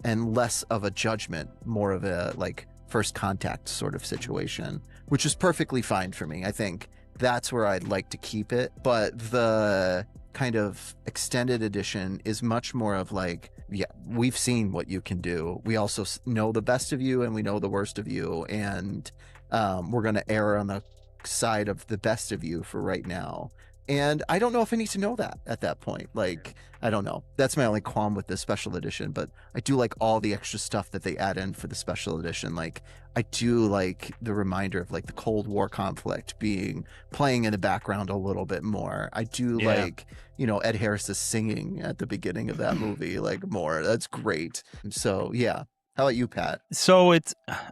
of a judgment, more of a like first contact sort of situation, which is perfectly fine for me. I think that's where I'd like to keep it. But the kind of extended edition is much more of like, yeah, we've seen what you can do. We also know the best of you and we know the worst of you. And we're going to err on the side of the best of you for right now. And I don't know if I need to know that at that point. Like, I don't know. That's my only qualm with the special edition, but I do like all the extra stuff that they add in for the special edition. Like, I do like the reminder of like the Cold War conflict playing in the background a little bit more. I do like, Ed Harris is singing at the beginning of that movie, like more. That's great. So yeah. How about you, Pat? So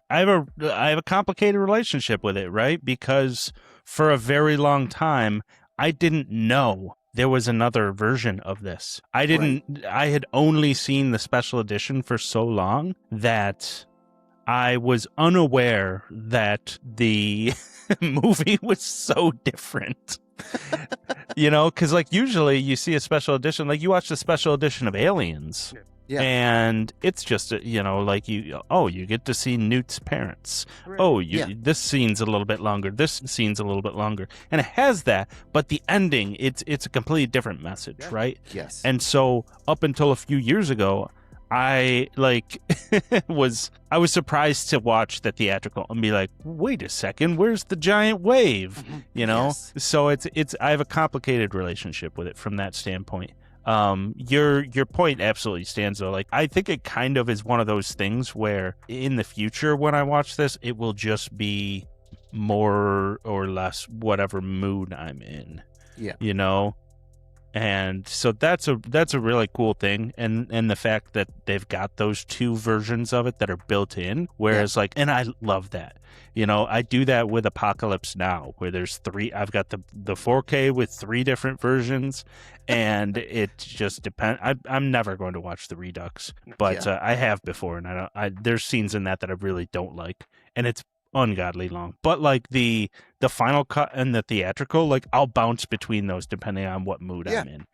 I have a complicated relationship with it, right? Because for a very long time, I didn't know there was another version of this. I had only seen the special edition for so long that I was unaware that the movie was so different. Because like usually you see a special edition, like you watch the special edition of Aliens. Yeah. And it's just, like you get to see Newt's parents. Right. This scene's a little bit longer. This scene's a little bit longer. And it has that, but the ending, it's a completely different message, right? Yes. And so up until a few years ago, I was surprised to watch the theatrical and be like, wait a second, where's the giant wave? Yes. So I have a complicated relationship with it from that standpoint. Your point absolutely stands though. Like, I think it kind of is one of those things where in the future when I watch this, it will just be more or less whatever mood I'm in. Yeah. And so that's a really cool thing, and the fact that they've got those two versions of it that are built in, whereas and I love that. I do that with Apocalypse Now, where there's three. I've got the 4K with 3 different versions, and it just depends. I'm never going to watch the Redux, but I have before, and there's scenes in that I really don't like, and it's ungodly long. But like the final cut and the theatrical, like I'll bounce between those depending on what mood I'm in.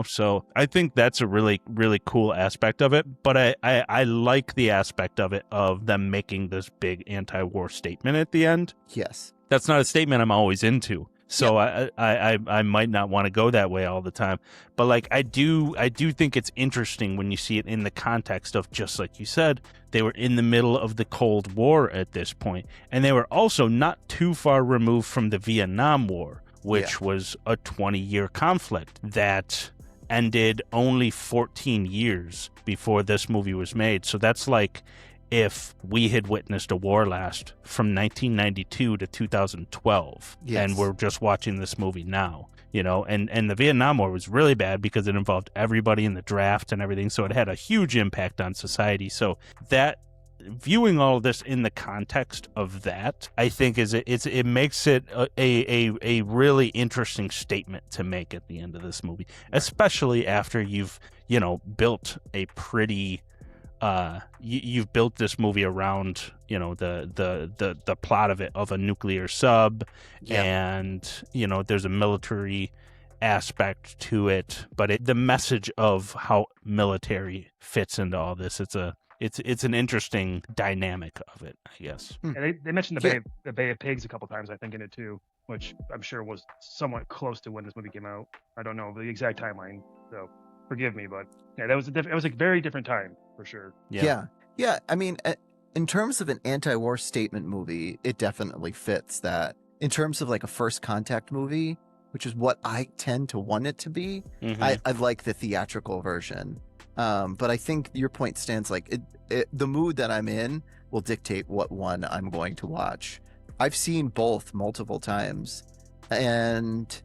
So I think that's a really, really cool aspect of it. But I like the aspect of it of them making this big anti-war statement at the end. Yes. That's not a statement I'm always into. So I might not want to go that way all the time. But like I do think it's interesting when you see it in the context of, just like you said, they were in the middle of the Cold War at this point. And they were also not too far removed from the Vietnam War, which was a 20-year conflict that ended only 14 years before this movie was made. So that's like if we had witnessed a war last from 1992 to 2012, and we're just watching this movie now, and the Vietnam War was really bad because it involved everybody in the draft and everything. So it had a huge impact on society. So that, viewing all of this in the context of that, I think it makes it a really interesting statement to make at the end of this movie, especially after you've built a pretty you've built this movie around the plot of it, of a nuclear sub, and there's a military aspect to it, but the message of how military fits into all this, it's an interesting dynamic of it, I guess. Yeah, they mentioned the Bay of Pigs a couple times, I think, in it too, which I'm sure was somewhat close to when this movie came out. I don't know the exact timeline, so forgive me, but yeah, it was a very different time for sure. Yeah. I mean, in terms of an anti-war statement movie, it definitely fits that. In terms of like a first contact movie, which is what I tend to want it to be, I like the theatrical version. But I think your point stands. Like the mood that I'm in will dictate what one I'm going to watch. I've seen both multiple times, and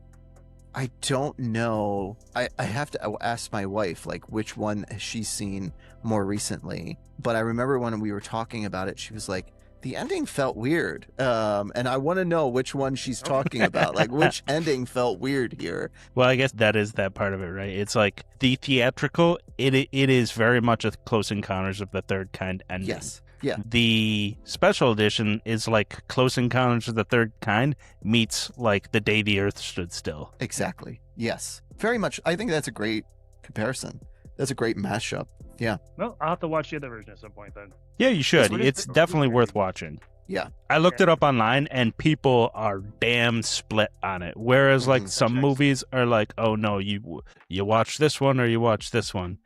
I don't know. I have to ask my wife, like, which one has she seen more recently. But I remember when we were talking about it, she was like, the ending felt weird. And I want to know which one she's talking about. Like, which ending felt weird here? Well, I guess that is that part of it, right? It's like the theatrical, it is very much a Close Encounters of the Third Kind ending. Yes. Yeah. The special edition is like Close Encounters of the Third Kind meets like The Day the Earth Stood Still. Exactly. Yes. Very much. I think that's a great comparison. That's a great mashup. Yeah. Well, I'll have to watch the other version at some point then. Yeah, you should. It's definitely worth watching. Yeah. I looked it up online, and people are damn split on it. Whereas like some movies are like, oh no, you watch this one or you watch this one.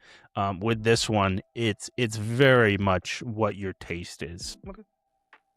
With this one, it's very much what your taste is. Okay.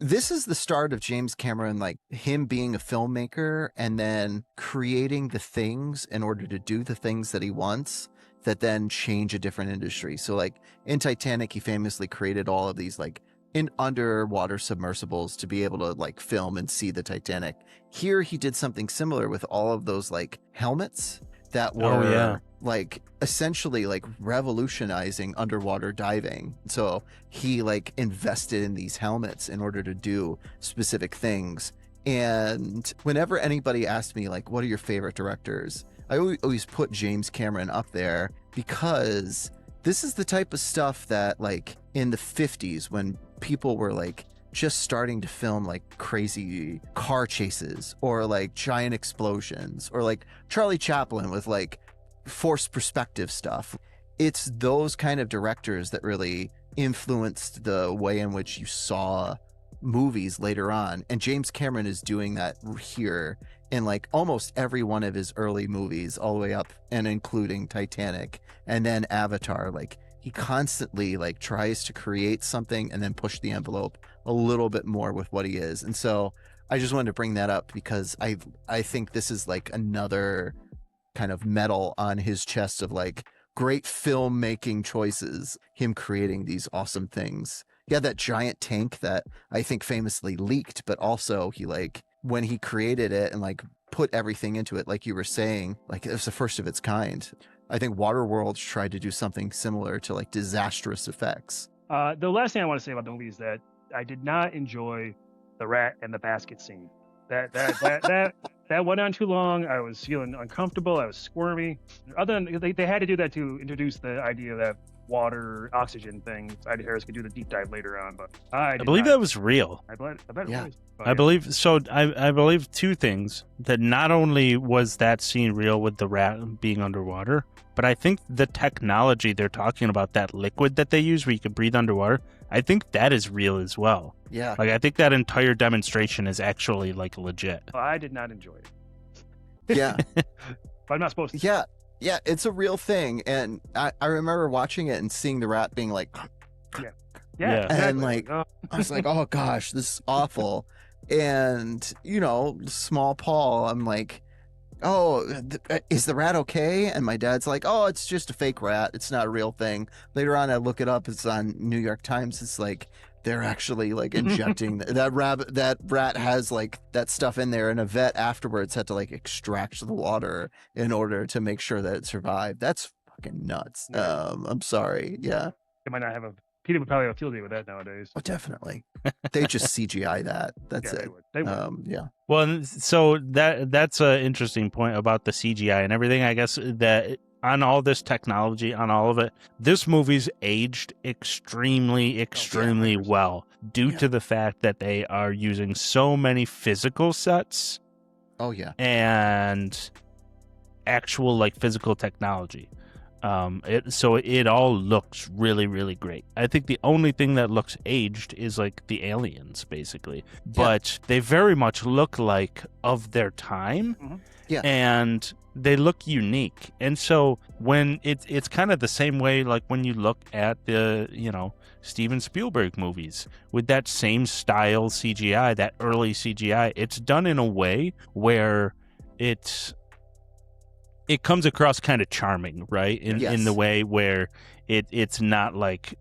This is the start of James Cameron, like him being a filmmaker and then creating the things in order to do the things that he wants that then change a different industry. So like in Titanic, he famously created all of these like in underwater submersibles to be able to like film and see the Titanic. Here he did something similar with all of those like helmets that were like essentially like revolutionizing underwater diving. So he like invested in these helmets in order to do specific things. And whenever anybody asked me like, what are your favorite directors? I always put James Cameron up there because this is the type of stuff that like in the 50s when people were like just starting to film like crazy car chases or like giant explosions or like Charlie Chaplin with like forced perspective stuff. It's those kind of directors that really influenced the way in which you saw movies later on. And James Cameron is doing that here in like almost every one of his early movies, all the way up and including Titanic and then Avatar. Like he constantly like tries to create something and then push the envelope a little bit more with what he is. And so I just wanted to bring that up because I think this is like another kind of medal on his chest of like great filmmaking choices, him creating these awesome things. He had that giant tank that I think famously leaked, but also he like when he created it and like put everything into it, like you were saying, like it was the first of its kind. I think Waterworld tried to do something similar to like disastrous effects. The last thing I want to say about the movie is that I did not enjoy the rat and the basket scene. That went on too long. I was feeling uncomfortable. I was squirmy. Other than they had to do that to introduce the idea that water oxygen thing. Ida Harris could do the deep dive later on, but I believe that was real. I bet it was. But, I believe so. I believe two things: that not only was that scene real with the rat being underwater, but I think the technology they're talking about, that liquid that they use where you can breathe underwater, I think that is real as well. Yeah. Like I think that entire demonstration is actually like legit. I did not enjoy it. Yeah. But I'm not supposed to. Yeah, it's a real thing. And I remember watching it and seeing the rat being like, Yeah. and Exactly. like, I was like, oh gosh, this is awful. And, you know, small Paul, I'm like, oh, is the rat okay? And my dad's like, oh, it's just a fake rat. It's not a real thing. Later on, I look it up. It's on New York Times. It's like, they're actually like injecting that rat has like that stuff in there, and a vet afterwards had to like extract the water in order to make sure that it survived. That's fucking nuts. Yeah. I'm sorry. Yeah. They might not have Peter would probably have a field day with that nowadays. Oh, definitely. They just CGI that. That's Yeah, it. They would. Yeah. Well, and so that's an interesting point about the CGI and everything. I guess that on all this technology, on all of it, this movie's aged extremely well due to the fact that they are using so many physical sets. Oh yeah. And actual like physical technology. So it all looks really, really great. I think the only thing that looks aged is like the aliens, basically. But they very much look like of their time. Mm-hmm. Yeah. And they look unique. And so when it's kind of the same way like when you look at the, Steven Spielberg movies with that same style CGI, that early CGI, it's done in a way where it comes across kind of charming, right? In the way where it's not like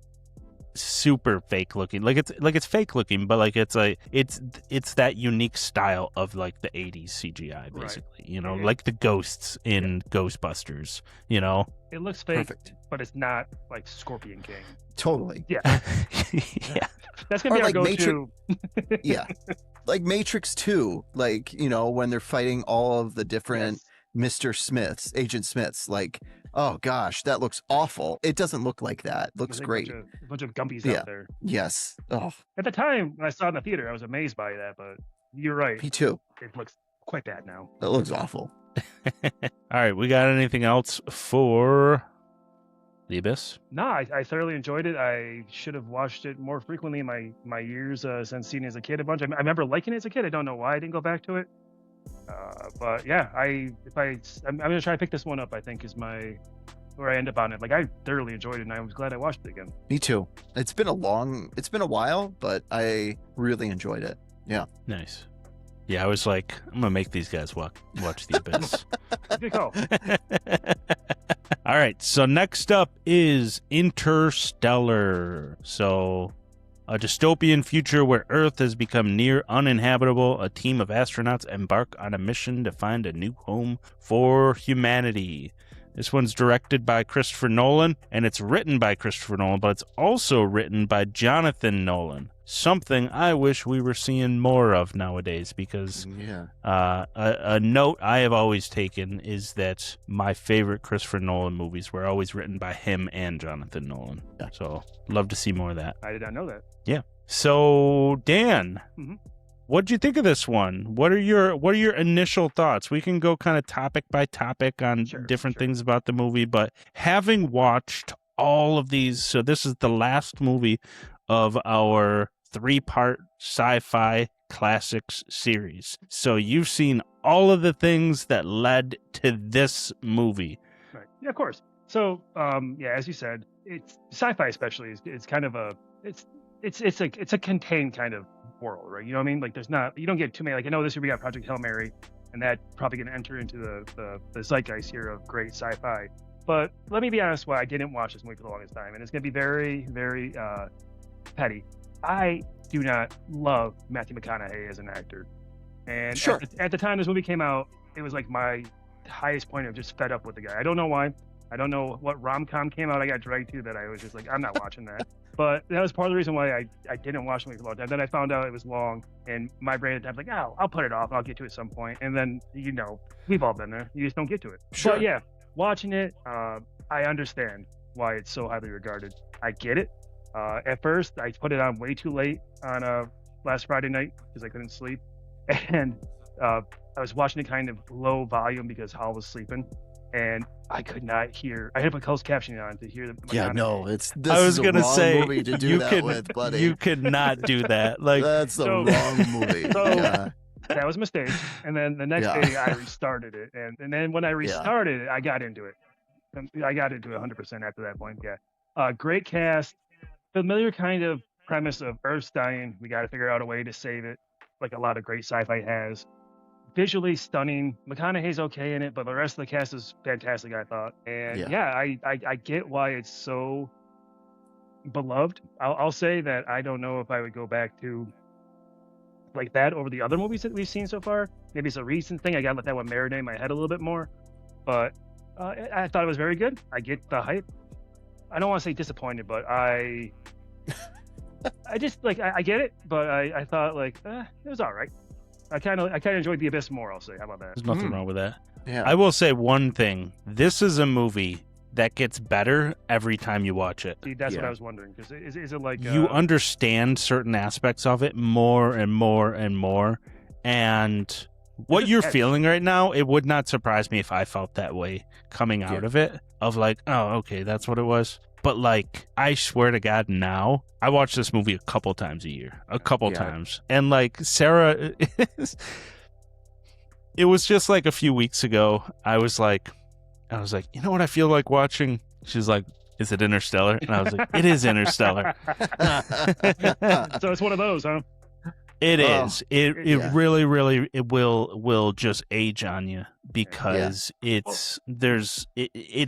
super fake looking. Like it's fake looking, but like it's that unique style of like the 80s CGI basically, right. Like the ghosts in Ghostbusters, It looks fake, Perfect. but it's not like Scorpion King. Totally. Yeah. Yeah. That's going to be our like go-to. Yeah. Like Matrix 2, like, when they're fighting all of the different Mr. Smiths, Agent Smiths, like, oh gosh, that looks awful. It doesn't look like that. It looks great. A bunch of gumpies out there. Yes. Oh, At the time, when I saw it in the theater, I was amazed by that, but you're right. me too. It looks quite bad now. It looks awful. All right, we got anything else for The Abyss? No, I thoroughly enjoyed it. I should have watched it more frequently in my years since seeing it as a kid a bunch. I remember liking it as a kid. I don't know why I didn't go back to it. But yeah, I'm gonna try to pick this one up. I think is my where I end up on it. Like, I thoroughly enjoyed it, and I was glad I watched it again. Me too. It's been a while, but I really enjoyed it. Yeah. Nice. Yeah, I was like, I'm gonna make these guys watch The Abyss. Good call. All right, so next up is Interstellar. So, a dystopian future where Earth has become near uninhabitable. A team of astronauts embark on a mission to find a new home for humanity. This one's directed by Christopher Nolan, and it's written by Christopher Nolan, but it's also written by Jonathan Nolan. Something I wish we were seeing more of nowadays, because a note I have always taken is that my favorite Christopher Nolan movies were always written by him and Jonathan Nolan. Yeah. So, love to see more of that. I did not know that. Yeah. So, Dan, Mhm. what'd you think of this one? What are your initial thoughts? We can go kind of topic by topic on different things about the movie, but having watched all of these, so this is the last movie of our 3-part Sci-Fi Classics series. So you've seen all of the things that led to this movie. Right. Yeah, of course. So, as you said, it's sci-fi, especially it's kind of it's a contained kind of world, right? You know what I mean? Like, you don't get too many. Like, I know this year we got Project Hail Mary, and that's probably going to enter into the zeitgeist here of great sci-fi. But let me be honest, why I didn't watch this movie for the longest time, and it's going to be very, very petty. I do not love Matthew McConaughey as an actor, and at the time this movie came out, it was like my highest point of just fed up with the guy. I don't know why. I don't know what rom-com came out I got dragged to that I was just like, I'm not watching that. But that was part of the reason why I didn't watch the movie for a long time. Then I found out it was long, and my brain at the time was like, oh, I'll put it off, and I'll get to it at some point. And then, we've all been there. You just don't get to it. Sure. But yeah, watching it, I understand why it's so highly regarded. I get it. At first, I put it on way too late on last Friday night because I couldn't sleep. And I was watching it kind of low volume because Hal was sleeping. And I could not hear. I had to put closed captioning on to hear the. Yeah, no, this is a wrong say, movie to do that with, buddy. You could not do that. Like, that's the wrong movie. So yeah. That was a mistake. And then the next day I restarted it, and then when I restarted it, I got into it. I got into it 100% after that point. Yeah, great cast, familiar kind of premise of Earth's dying. We got to figure out a way to save it, like a lot of great sci-fi has. Visually stunning. McConaughey's okay in it, but the rest of the cast is fantastic, I thought. And I get why it's so beloved. I'll say that I don't know if I would go back to like that over the other movies that we've seen so far. Maybe it's a recent thing. I gotta let that one marinate in my head a little bit more. But I thought it was very good. I get the hype. I don't want to say disappointed, but I just like I get it, but I thought like it was all right. I kind of enjoyed The Abyss more, I'll say. How about that? There's nothing wrong with that. Yeah. I will say one thing. This is a movie that gets better every time you watch it. See, that's what I was wondering. Because is it like... You understand certain aspects of it more and more and more. And what you're feeling right now, it would not surprise me if I felt that way coming out of it. Of like, oh, okay, that's what it was. But like, I swear to God, now I watch this movie a couple times a year, times, and like Sarah, it was just like a few weeks ago. I was like, you know what I feel like watching? She's like, is it Interstellar? And I was like, it is Interstellar. So it's one of those, huh? It is. It really, really, it will just age on you because it's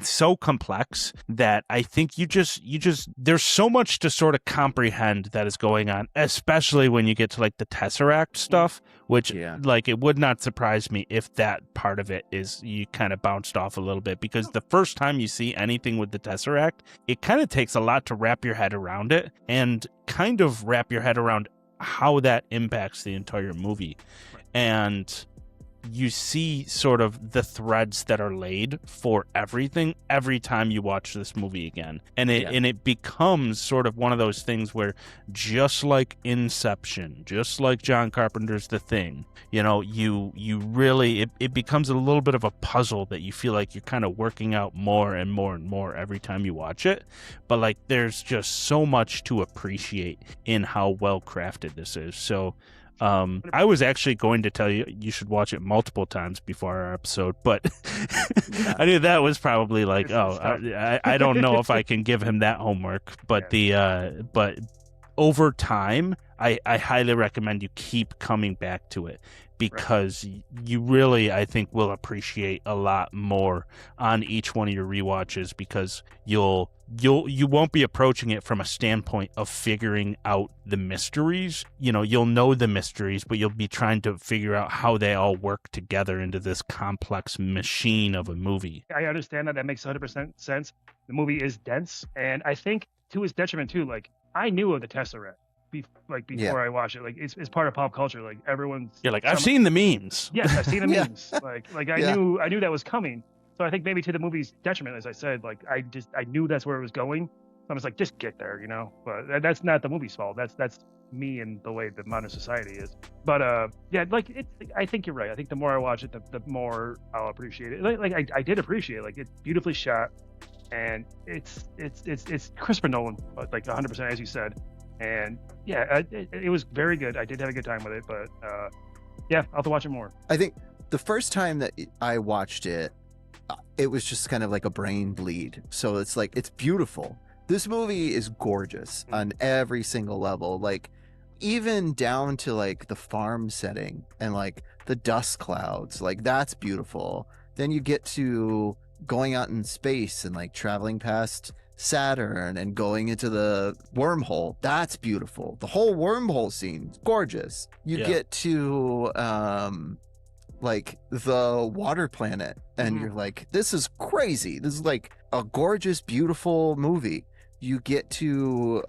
so complex that I think you just there's so much to sort of comprehend that is going on, especially when you get to like the Tesseract stuff, which like it would not surprise me if that part of it is you kind of bounced off a little bit, because the first time you see anything with the Tesseract, it kind of takes a lot to wrap your head around it and kind of wrap your head around how that impacts the entire movie. And you see sort of the threads that are laid for everything every time you watch this movie again. And it becomes sort of one of those things where, just like Inception, just like John Carpenter's The Thing, you really, it becomes a little bit of a puzzle that you feel like you're kind of working out more and more and more every time you watch it. But like, there's just so much to appreciate in how well crafted this is. So I was actually going to tell you should watch it multiple times before our episode, but Yeah. I knew that was probably like, It's oh, tough. I don't know if I can give him that homework. But but over time, I highly recommend you keep coming back to it, because you really, I think, will appreciate a lot more on each one of your rewatches, because you won't be approaching it from a standpoint of figuring out the mysteries. You'll know the mysteries, but you'll be trying to figure out how they all work together into this complex machine of a movie. I understand that makes 100% sense. The movie is dense, and I think to its detriment too. Like, I knew of the Tesseract before I watched it. Like, it's part of pop culture. Like, everyone's I've seen the memes. Yes, I've seen the Yeah. memes. Like I knew that was coming. So I think maybe to the movie's detriment, as I said, like I knew that's where it was going. So I'm just like, just get there, But that's not the movie's fault. That's me and the way that modern society is. But I think you're right. I think the more I watch it, the more I'll appreciate it. Like I did appreciate it. Like, it's beautifully shot, and it's Christopher Nolan, like 100%, as you said. And it was very good. I did have a good time with it, but I'll have to watch it more. I think the first time that I watched it, it was just kind of like a brain bleed. So it's like, it's beautiful. This movie is gorgeous on every single level. Like, even down to like the farm setting and like the dust clouds, like that's beautiful. Then you get to going out in space and like traveling past Saturn and going into the wormhole. That's beautiful. The whole wormhole scene, gorgeous. You get to like the water planet, and you're like, this is crazy. This is like a gorgeous, beautiful movie. You get to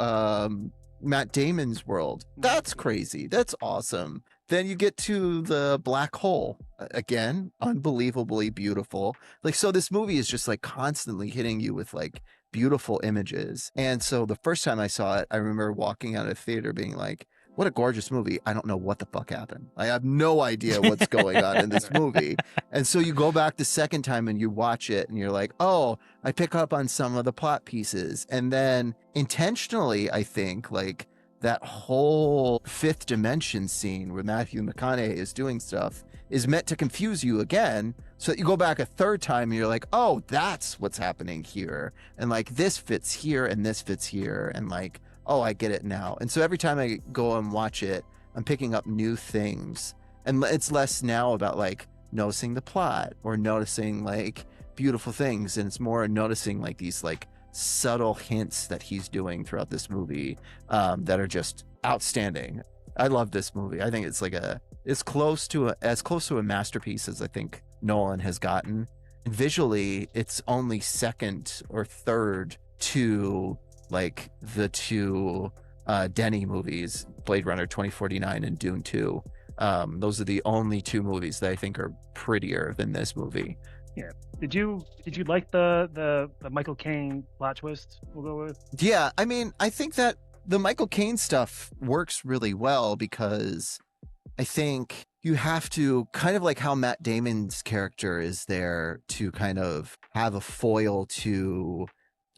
Matt Damon's world. That's crazy. That's awesome. Then you get to the black hole. Again, unbelievably beautiful. Like, so this movie is just like constantly hitting you with like beautiful images. And so the first time I saw it, I remember walking out of the theater being like, what a gorgeous movie. I don't know what the fuck happened. I have no idea what's going on in this movie. And so you go back the second time and you watch it and you're like, oh, I pick up on some of the plot pieces. And then intentionally, I think, like, that whole fifth dimension scene where Matthew McConaughey is doing stuff is meant to confuse you again. So that you go back a third time and you're like, oh, that's what's happening here. And like, this fits here and this fits here. And like, oh, I get it now. And so every time I go and watch it, I'm picking up new things. And it's less now about like noticing the plot or noticing like beautiful things. And it's more noticing like these like subtle hints that he's doing throughout this movie that are just outstanding. I love this movie. I think it's like as close to a masterpiece as I think Nolan has gotten. And visually, it's only second or third to like the two Denis movies, Blade Runner 2049 and Dune 2. Those are the only two movies that I think are prettier than this movie. Yeah. Did you like the Michael Caine plot twist we'll go with? Yeah, I mean, I think that the Michael Caine stuff works really well because I think you have to kind of like how Matt Damon's character is there to kind of have a foil to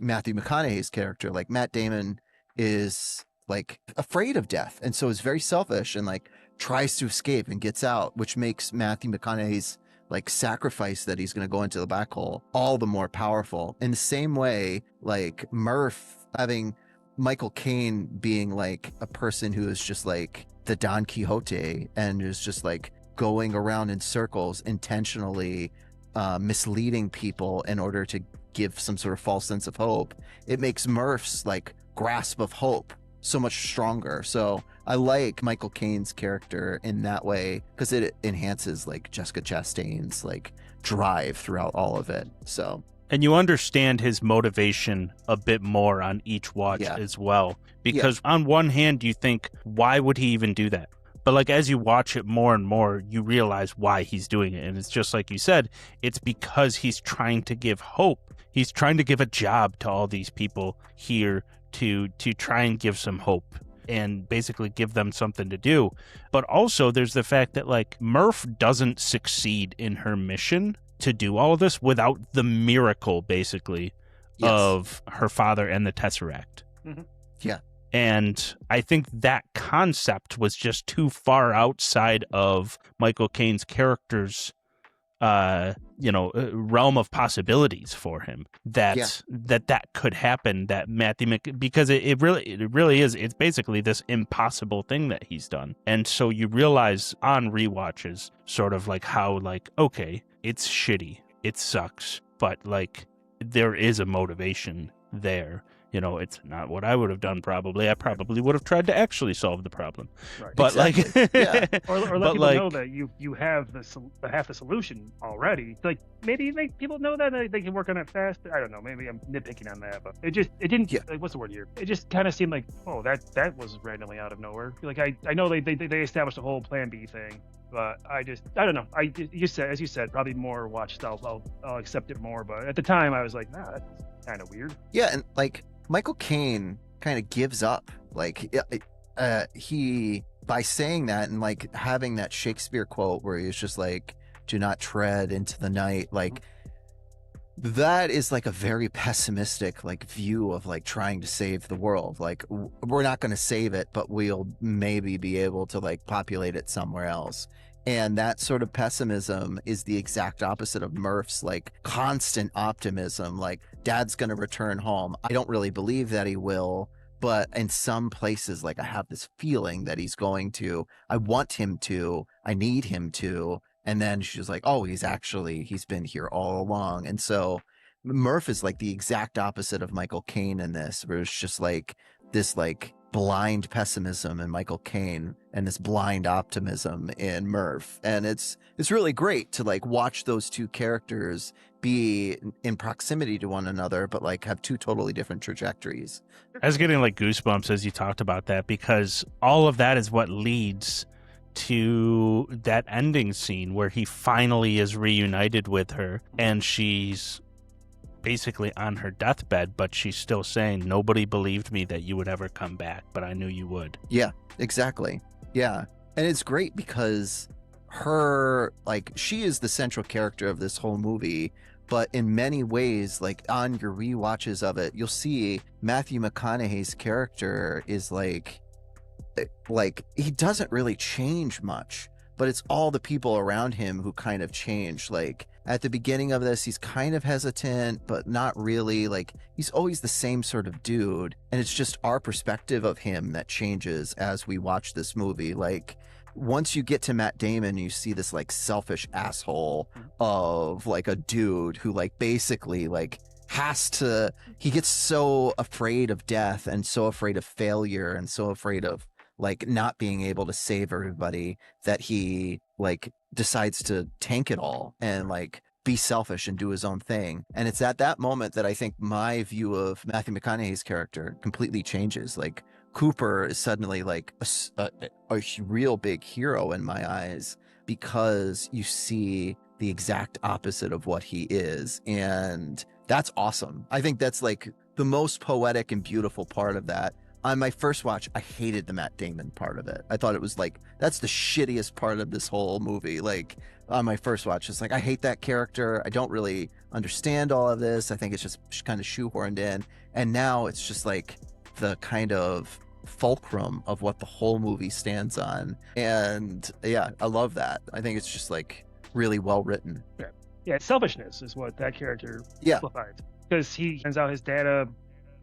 Matthew McConaughey's character. Like, Matt Damon is like afraid of death and so is very selfish and like tries to escape and gets out, which makes Matthew McConaughey's like sacrifice that he's going to go into the black hole all the more powerful. In the same way, like Murph having Michael Caine being like a person who is just like the Don Quixote and is just like going around in circles intentionally misleading people in order to give some sort of false sense of hope. It makes Murph's like grasp of hope so much stronger. So I like Michael Caine's character in that way because it enhances like Jessica Chastain's like drive throughout all of it. So, and you understand his motivation a bit more on each watch as well, because on one hand you think, why would he even do that? But like, as you watch it more and more, you realize why he's doing it. And it's just like you said, it's because he's trying to give hope. He's trying to give a job to all these people here to try and give some hope and basically give them something to do. But also there's the fact that like Murph doesn't succeed in her mission to do all of this without the miracle basically of her father and the Tesseract. Yeah. And I think that concept was just too far outside of Michael Caine's character's realm of possibilities for him that could happen, that because it really is, it's basically this impossible thing that he's done. And so you realize on rewatches sort of like how, like, okay, it's shitty, it sucks, but like there is a motivation there. It's not what I would have done. Probably I would have tried to actually solve the problem. Right. But Exactly. or let people know that you have half the solution already. Like maybe make people know that they can work on it fast. I don't know. Maybe I'm nitpicking on that, but it didn't. Yeah. Like, what's the word here? It just kind of seemed like, oh, that was randomly out of nowhere. Like I know they established a whole Plan B thing. But I don't know. As you said, probably more watch stuff. I'll accept it more. But at the time, I was like, nah, that's kind of weird. Yeah, and like Michael Caine kind of gives up. Like he, by saying that and like having that Shakespeare quote where he's just like, "Do not tread into the night." Like that is like a very pessimistic like view of like trying to save the world. Like we're not going to save it, but we'll maybe be able to like populate it somewhere else. And that sort of pessimism is the exact opposite of Murph's like constant optimism. Like dad's going to return home. I don't really believe that he will, but in some places, like I have this feeling that he's going to. I want him to. I need him to. And then she's like, oh, he's been here all along. And so Murph is like the exact opposite of Michael Caine in this, where it's just like this like blind pessimism in Michael Caine and this blind optimism in Murph. And it's really great to like watch those two characters be in proximity to one another, but like have two totally different trajectories. I was getting like goosebumps as you talked about that, because all of that is what leads to that ending scene where he finally is reunited with her, and she's basically on her deathbed, but she's still saying, nobody believed me that you would ever come back, but I knew you would. Yeah, exactly. Yeah. And it's great because her, like, she is the central character of this whole movie, but in many ways, like on your rewatches of it, you'll see Matthew McConaughey's character is like he doesn't really change much, but it's all the people around him who kind of change. Like at the beginning of this, he's kind of hesitant, but not really. Like he's always the same sort of dude. And it's just our perspective of him that changes as we watch this movie. Like once you get to Matt Damon, you see this like selfish asshole of like a dude who like basically like he gets so afraid of death and so afraid of failure and so afraid of like not being able to save everybody that he like decides to tank it all and like be selfish and do his own thing. And it's at that moment that I think my view of Matthew McConaughey's character completely changes. Like Cooper is suddenly like a real big hero in my eyes, because you see the exact opposite of what he is. And that's awesome. I think that's like the most poetic and beautiful part of that. On my first watch, I hated the Matt Damon part of it. I thought it was like, that's the shittiest part of this whole movie. Like on my first watch, it's like, I hate that character. I don't really understand all of this. I think it's just kind of shoehorned in. And now it's just like the kind of fulcrum of what the whole movie stands on. And yeah, I love that. I think it's just like really well written. Yeah, selfishness is what that character Yeah. simplifies. Because he sends out his data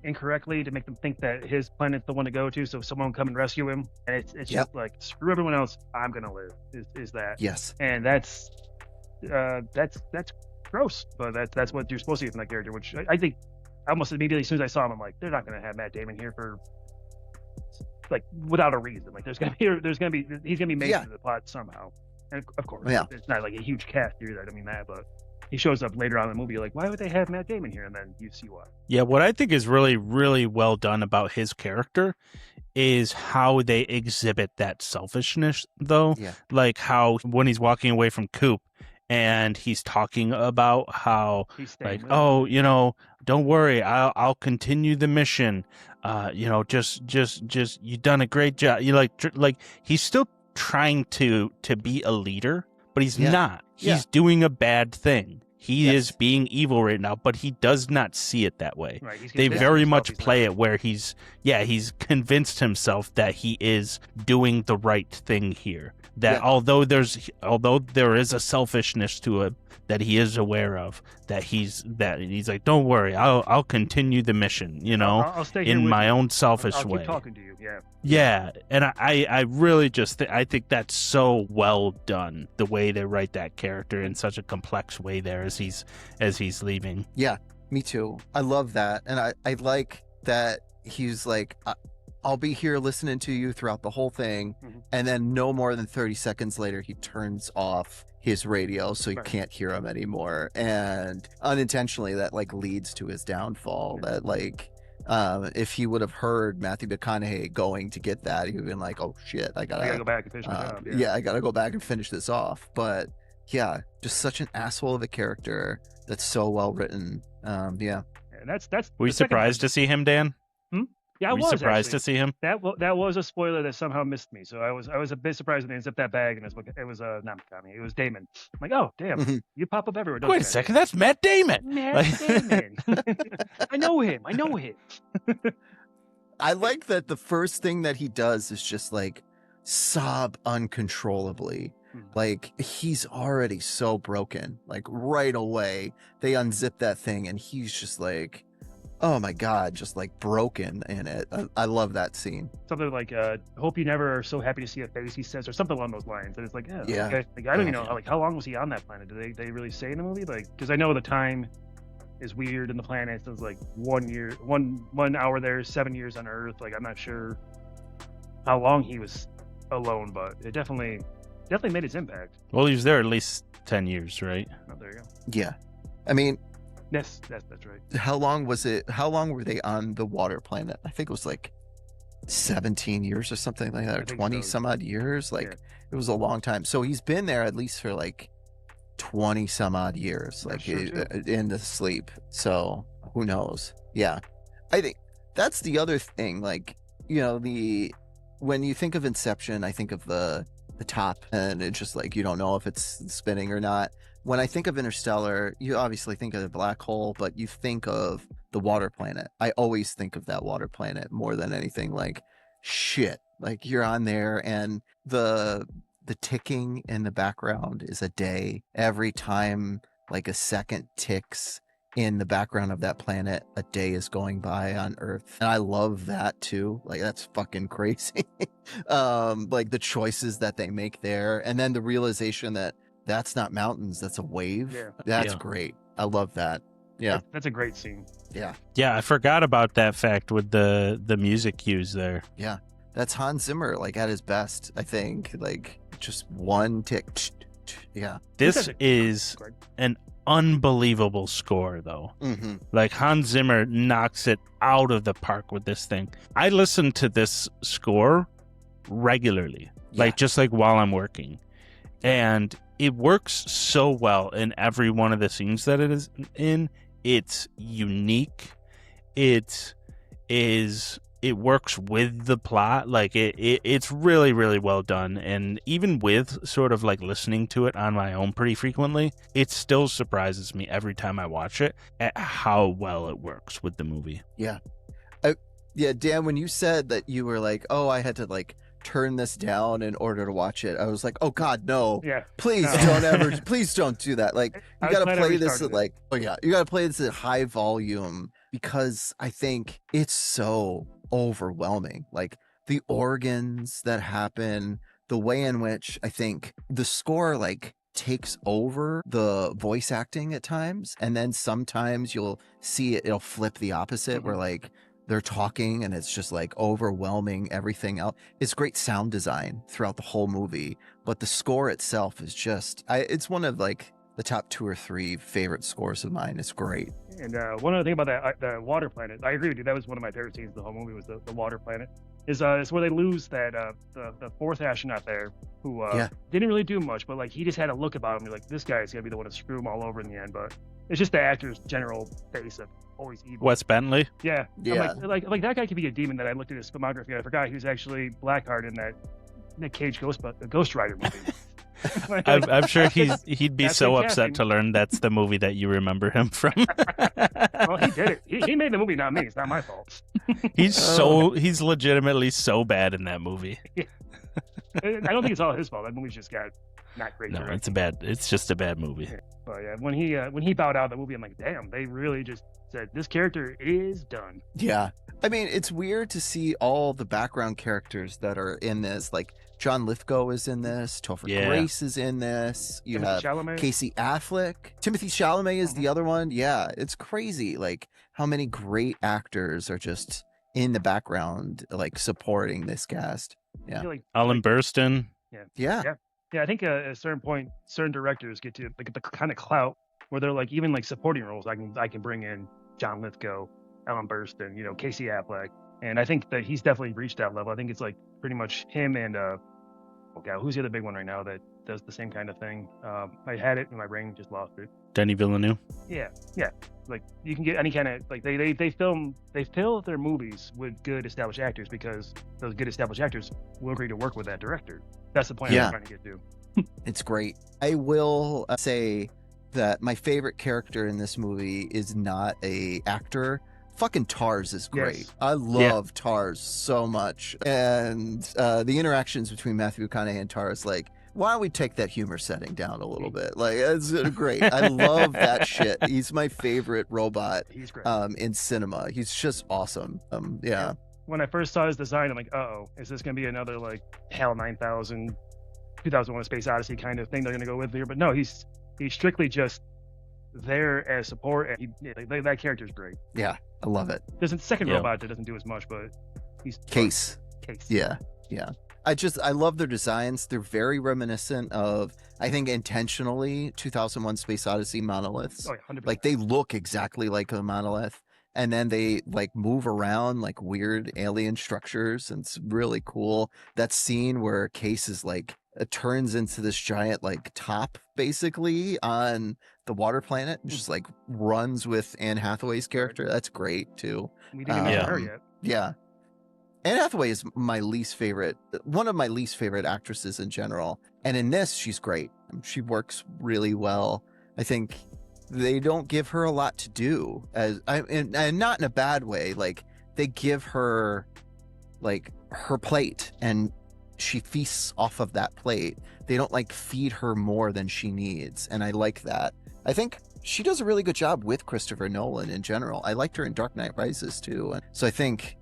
incorrectly to make them think that his planet's the one to go to, so someone will come and rescue him. And it's just like, screw everyone else, I'm gonna live. Is that? Yes. And that's gross, but that's what you're supposed to get from that character. Which I think almost immediately as soon as I saw him, I'm like, they're not gonna have Matt Damon here for like without a reason. Like he's gonna be made into the plot somehow. And of course, it's not like a huge cast either. I don't mean that, but he shows up later on in the movie. Like, why would they have Matt Damon here? And then you see why. Yeah, what I think is really, really well done about his character is how they exhibit that selfishness, though. Yeah. Like how when he's walking away from Coop and he's talking about how, like, oh, don't worry, I'll continue the mission. Just you've done a great job. You like he's still trying to be a leader, but he's not. He's doing a bad thing. He Yes. is being evil right now, but he does not see it that way. Right. He's They convinced very himself much he's play not. it where he's convinced himself that he is doing the right thing here. That Yeah. although there is a selfishness to it that he is aware of, that he's like, don't worry, I'll continue the mission, I'll stay here in with my you. own selfish I'll way. keep talking to you. Yeah. Yeah, and I really just I think that's so well done, the way they write that character in such a complex way there as he's leaving. Yeah, me too. I love that. And I like that he's like, I'll be here listening to you throughout the whole thing. Mhm. And then no more than 30 seconds later, he turns off his radio so you Right. can't hear him anymore. And unintentionally, that like leads to his downfall. Yeah. That like, if he would have heard Matthew McConaughey going to get that, he would have been like, oh shit, I I gotta gotta go back and finish my job. yeah, I gotta go back and finish this off. But yeah, just such an asshole of a character that's so well written. Yeah. And that's. Were you the second surprised to see him, Dan? Yeah, I Were you was surprised actually. to see him? That was a spoiler that somehow missed me. So I was a bit surprised when they unzipped that bag and it was not McConaughey, it was Damon. I'm like, oh damn, Mhm. you pop up everywhere. Don't Wait you, a man? second, that's Matt Damon. Matt Like- Damon. I know him. I like that the first thing that he does is just like sob uncontrollably. Mhm. Like he's already so broken. Like right away, they unzip that thing and he's just like, oh my God, just like broken in it. I love that scene. Something like, hope you never are so happy to see a face, he says, or something along those lines. And it's like, yeah, Yeah. okay. Like, I don't even Oh, know yeah. how long was he on that planet? Did they really say in the movie? Like, because I know the time is weird in the planets. It's like 1 year, 1 hour there, 7 years on Earth. Like, I'm not sure how long he was alone, but it definitely made its impact. Well, he was there at least 10 years, right? Oh, there you go. Yeah. I mean, Yes, that's right. how long was it? How long were they on the water planet? I think it was like 17 years or something like that, or I think 20 so. some odd years. Like Yeah. it was a long time. So he's been there at least for like 20 some odd years, Yeah, like sure, too. in the sleep. So who knows? Yeah. I think that's the other thing. Like, when you think of Inception, I think of the top, and it's just like, you don't know if it's spinning or not. When I think of Interstellar, you obviously think of the black hole, but you think of the water planet. I always think of that water planet more than anything. Like, shit, like you're on there, and the ticking in the background is a day. Every time like a second ticks in the background of that planet, a day is going by on Earth. And I love that too. Like, that's fucking crazy. Like the choices that they make there, and then the realization that that's not mountains, that's a wave. Yeah. That's Yeah. great. I love that. Yeah. That's a great scene. Yeah. Yeah, I forgot about that fact with the music cues there. That's Hans Zimmer, like at his best, I think. Like just one tick. Yeah. This That's a- is Great. an unbelievable score, though. Mm-hmm. Like, Hans Zimmer knocks it out of the park with this thing. I listen to this score regularly, like just like while I'm working. And it works so well in every one of the scenes that it is in. It's unique. It works with the plot. Like it's really, really well done. And even with sort of like listening to it on my own pretty frequently, it still surprises me every time I watch it at how well it works with the movie. Yeah, Dan, when you said that you were like, oh, I had to like turn this down in order to watch it, I was like, oh God, no. Yeah. Please No. please don't do that. Like, I you was gotta glad I play this restarted at it. you gotta play this at high volume, because I think it's so overwhelming. Like the organs that happen, the way in which I think the score like takes over the voice acting at times, and then sometimes you'll see it'll flip the opposite, where like they're talking and it's just like overwhelming everything else. It's great sound design throughout the whole movie, but the score itself is just it's one of like the top 2 or 3 favorite scores of mine. It's great. And one other thing about that, the water planet, I agree with you. That was one of my favorite scenes of the whole movie, was the water planet. It's where they lose that the fourth astronaut there, who didn't really do much, but like he just had a look about him. You're like, this guy's gonna be the one to screw him all over in the end. But it's just the actor's general face of always evil. Wes Bentley? Yeah. Yeah. I'm like that guy could be a demon. That I looked at his filmography and I forgot he was actually Blackheart in that Nick Cage Ghost Rider movie. I'm sure he'd be That's so good upset casting. to learn that's the movie that you remember him from. Well, he did it. He made the movie, not me. It's not my fault. He's legitimately so bad in that movie. I don't think it's all his fault. That movie's just got not great. No, directing. it's just a bad movie. Yeah. But yeah, when he bowed out of the movie, I'm like, damn, they really just said this character is done. Yeah. I mean, it's weird to see all the background characters that are in this. Like, John Lithgow is in this. Topher Yeah. Grace is in this. You Timothy have Chalamet. Casey Affleck. Timothy Chalamet is the other one. Yeah, it's crazy. Like, how many great actors are just in the background, like, supporting this cast. I Yeah. feel like, Alan Burstyn. Yeah. yeah, I think at a certain point, certain directors get to like the kind of clout where they're like, even like supporting roles. I can bring in John Lithgow, Ellen Burstyn, Casey Affleck, and I think that he's definitely reached that level. I think it's like pretty much him and who's the other big one right now that does the same kind of thing? I had it in my brain, just lost it. Denis Villeneuve. Yeah. Like you can get any kind of like they fill their movies with good established actors because those good established actors will agree to work with that director. That's the point Yeah. I'm trying to get to. It's great. I will say that my favorite character in this movie is not a actor. Fucking Tars is great. Yes. I love Tars so much. And the interactions between Matthew McConaughey and Tars, like, why don't we take that humor setting down a little bit? Like, it's great. I love that shit. He's my favorite robot He's great. in cinema. He's just awesome. Yeah. When I first saw his design, I'm like, is this going to be another like HAL 9000, 2001: A Space Odyssey kind of thing they're going to go with here? But no, he's strictly just there as support, and that character's great. Yeah. I love it. There's a second Yeah. robot that doesn't do as much, but he's Case. Case. Yeah. I love their designs. They're very reminiscent of, I think intentionally, 2001 Space Odyssey monoliths. Oh, yeah, 100%. Like, they look exactly like a monolith, and then they like move around like weird alien structures, and it's really cool. That scene where Case is like turns into this giant like top basically on the water planet, and just like runs with Anne Hathaway's character. That's great too. we didn't mention her um, yet. Yeah. Anne Hathaway is one of my least favorite actresses in general. And in this, she's great. She works really well. I think they don't give her a lot to do, and not in a bad way. Like, they give her like her plate and she feasts off of that plate. They don't like feed her more than she needs. And I like that. I think she does a really good job with Christopher Nolan in general. I liked her in Dark Knight Rises too. And so I think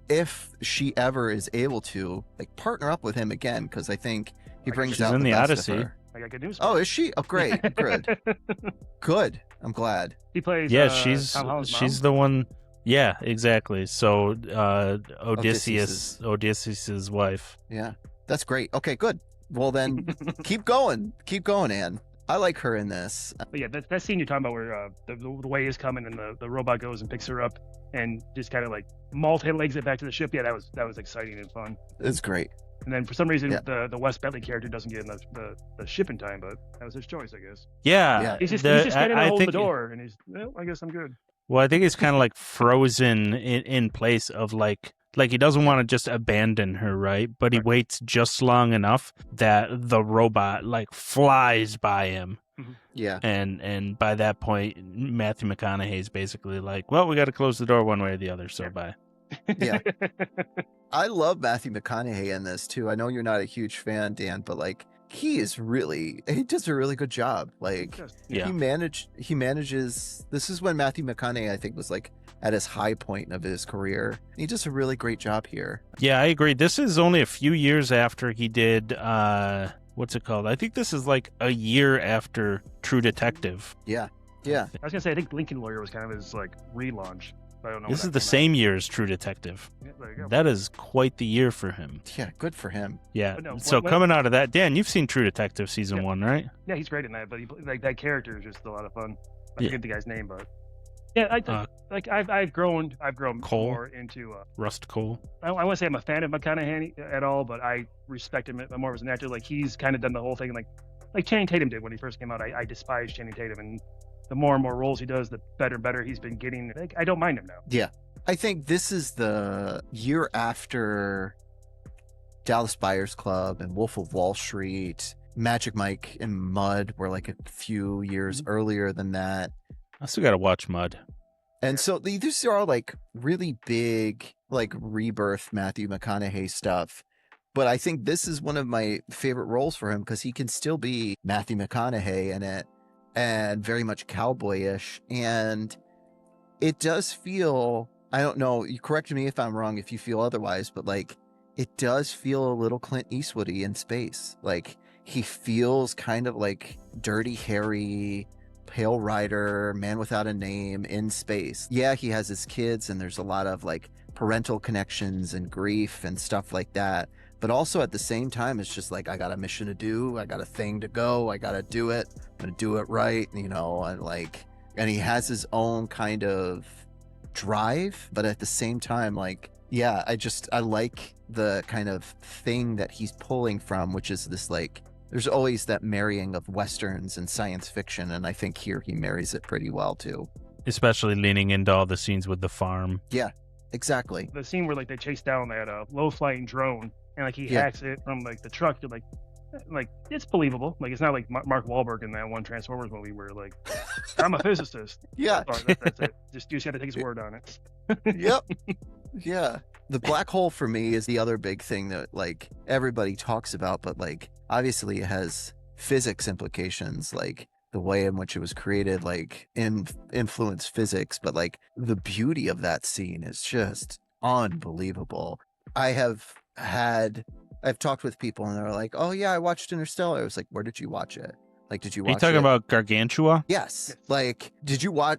if she ever is able to like partner up with him again, because I think he brings She's out in the the best Odyssey. of her. I got good news. Oh, is she? Oh, great. Good. I'm glad. He plays. Yeah, Tom Holland's she's mom. the one. Yeah, exactly. So Odysseus's- Odysseus's wife. Yeah, that's great. Okay, good. Well, then keep going, Anne. I like her in this. But yeah, that scene you're talking about where the way is coming and the robot goes and picks her up and just kind of like multi-legs it back to the ship. Yeah, that was exciting and fun. It's great. And then for some reason, Yeah. the Wes Bentley character doesn't get in the ship in time, but that was his choice, I guess. Yeah, He's just the- standing I there holding think- the door, and he's, I guess I'm good. Well, I think he's kind of like frozen in place of like he doesn't want to just abandon her, right? But he Right. waits just long enough that the robot like flies by him. Yeah. And by that point, Matthew McConaughey's basically like, well, we got to close the door one way or the other, so Yeah. bye. Yeah. I love Matthew McConaughey in this too. I know you're not a huge fan, Dan, but like he does a really good job. Like Yeah. he manages. This is when Matthew McConaughey, I think, was like at his high point of his career. He does a really great job here. Yeah, I agree. This is only a few years after he did, what's it called? I think this is like a year after True Detective. Yeah. I was gonna say I think Lincoln Lawyer was kind of his like relaunch. But I don't know. This when is that the came same year as True Detective. out. Yeah, there you go. That is quite the year for him. Yeah. Good for him. Yeah. But no, So when- coming out of that, Dan, you've seen True Detective season Yeah. 1, right? Yeah, he's great in that, but like that character is just a lot of fun. I Yeah. forget the guy's name, but yeah, I've grown Cole? more into. Rust Cole. I want to say I'm a fan of McConaughey at all, but I respect him more as an actor. Like he's kind of done the whole thing, like Channing Tatum did when he first came out. I despised Channing Tatum, and the more and more roles he does, the better and better he's been getting. Like, I don't mind him now. Yeah. I think this is the year after Dallas Buyers Club and Wolf of Wall Street Magic Mike and Mud were like a few years earlier than that. I still got to watch Mud. And so these are all like really big, like rebirth Matthew McConaughey stuff. But I think this is one of my favorite roles for him because he can still be Matthew McConaughey in it and very much cowboyish. And it does feel, I don't know, you correct me if I'm wrong if you feel otherwise, but like it does feel a little Clint Eastwoody in space. Like he feels kind of like Dirty Harry, Pale Rider, Man Without a Name in space. Yeah, he has his kids and there's a lot of like parental connections and grief and stuff like that. But also at the same time, it's just like, I got a mission to do. I got a thing to go. I got to do it. I'm going to do it right. You know, and he has his own kind of drive. But at the same time, like, yeah, I like the kind of thing that he's pulling from, which is this like, there's always that marrying of Westerns and science fiction. And I think here he marries it pretty well, too. Especially leaning into all the scenes with the farm. Yeah, exactly. The scene where like they chase down that low-flying drone and like he hacks it from like the truck to like it's believable. Like it's not like Mark Wahlberg in that one Transformers movie where like I'm a physicist. Yeah, sorry, that's it. Just you just got to take his word on it. Yep. Yeah. The black hole for me is the other big thing that like everybody talks about, but like obviously it has physics implications, like the way in which it was created, like influence physics, but like the beauty of that scene is just unbelievable. I've talked with people and they're like, oh yeah, I watched Interstellar. I was like, where did you watch it? Like, did you watch it? Are you talking about Gargantua? Yes. Like,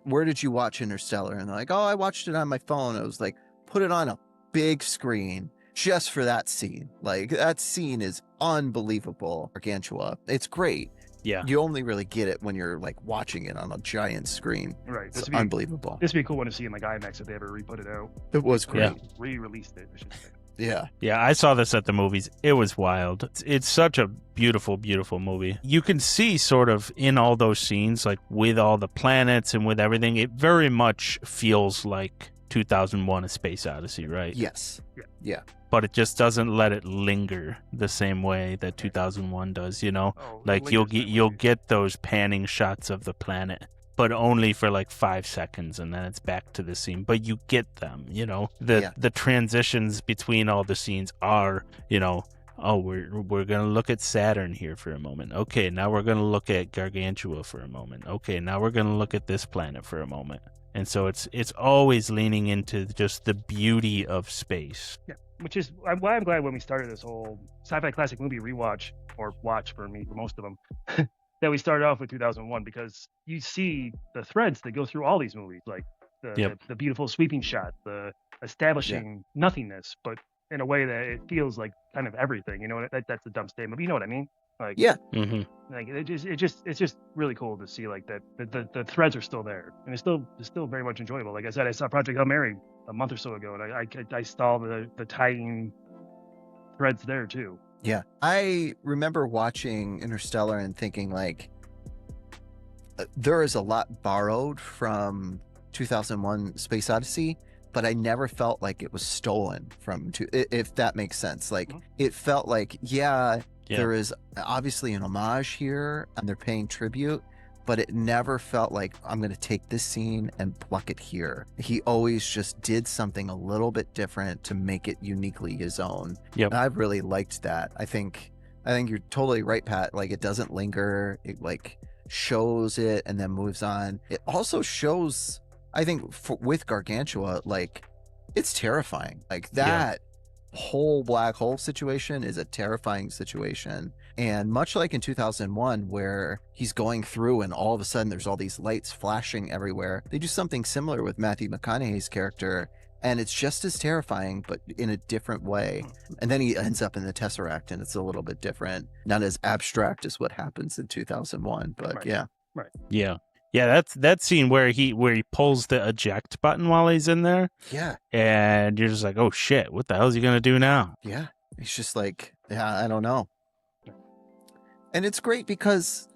where did you watch Interstellar? And they're like, oh, I watched it on my phone. I was like, put it on a big screen just for that scene. Like, that scene is unbelievable. Gargantua. It's great. Yeah. You only really get it when you're like watching it on a giant screen. Right. It's unbelievable. This would be a cool one to see in like IMAX if they ever re-put it out. It was great. Yeah. Re-released it, I should say. Yeah. Yeah, I saw this at the movies. It was wild. It's such a beautiful, beautiful movie. You can see sort of in all those scenes, like with all the planets and with everything, it very much feels like 2001: A Space Odyssey, right? Yes. Yeah. But it just doesn't let it linger the same way that 2001 does, you know? Like you'll get those panning shots of the planet, but only for like 5 seconds, and then it's back to the scene. But you get them, you know? The transitions between all the scenes are, you know, oh, we're going to look at Saturn here for a moment. Okay, now we're going to look at Gargantua for a moment. Okay, now we're going to look at this planet for a moment. And so it's always leaning into just the beauty of space. Yeah, which is why I'm glad when we started this whole sci-fi classic movie rewatch, or watch for me, for most of them, that we started off with 2001, because you see the threads that go through all these movies, like the beautiful sweeping shot, the establishing nothingness, but in a way that it feels like kind of everything. You know, that's a dumb statement, but you know what I mean? Like, yeah. Mm-hmm. Like it's just really cool to see like that the threads are still there, and it's still very much enjoyable. Like I said, I saw Project Hail Mary a month or so ago, and I saw the tying threads there too. Yeah, I remember watching Interstellar and thinking like there is a lot borrowed from 2001: Space Odyssey, but I never felt like it was stolen from, if that makes sense. Like it felt like, there is obviously an homage here and they're paying tribute, but it never felt like I'm going to take this scene and pluck it here. He always just did something a little bit different to make it uniquely his own. Yep. And I've really liked that. I think you're totally right, Pat. Like it doesn't linger. It like shows it and then moves on. It also shows, I think with Gargantua, like it's terrifying. Like that whole black hole situation is a terrifying situation. And much like in 2001, where he's going through and all of a sudden there's all these lights flashing everywhere, they do something similar with Matthew McConaughey's character, and it's just as terrifying, but in a different way. And then he ends up in the Tesseract, and it's a little bit different, not as abstract as what happens in 2001. But Yeah, that's that scene where he pulls the eject button while he's in there. Yeah. And you're just like, oh shit, what the hell is he gonna do now? Yeah. He's just like, I don't know. And it's great because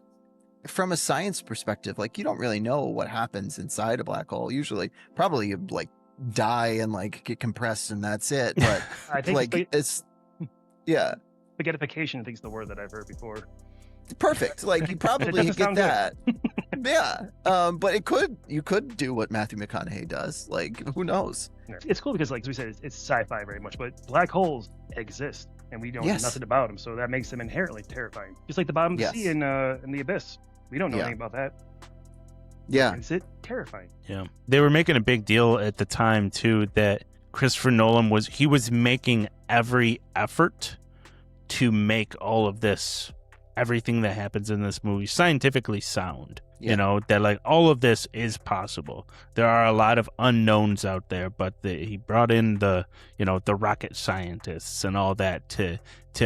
from a science perspective, like you don't really know what happes inside a black hole. Usually, probably you like die and like get compressed and that's it. But I think like it's spaghettification, I think is the word that I've heard before. perfect. Like you probably doesn't get sound good. that. Yeah. But you could do what Matthew McConaughey does. Like who knows? It's cool because, like we said, it's sci-fi very much, but black holes exist and we don't know nothing about them, so that makes them inherently terrifying. Just like the bottom of the sea in the abyss, we don't know anything about that. Yeah, Is it terrifying? Yeah, they were making a big deal at the time too that Christopher Nolan was making every effort to make all of this, everything that happens in this movie, scientifically sound. You know, that like all of this is possible. There are a lot of unknowns out there, but he brought in the rocket scientists and all that to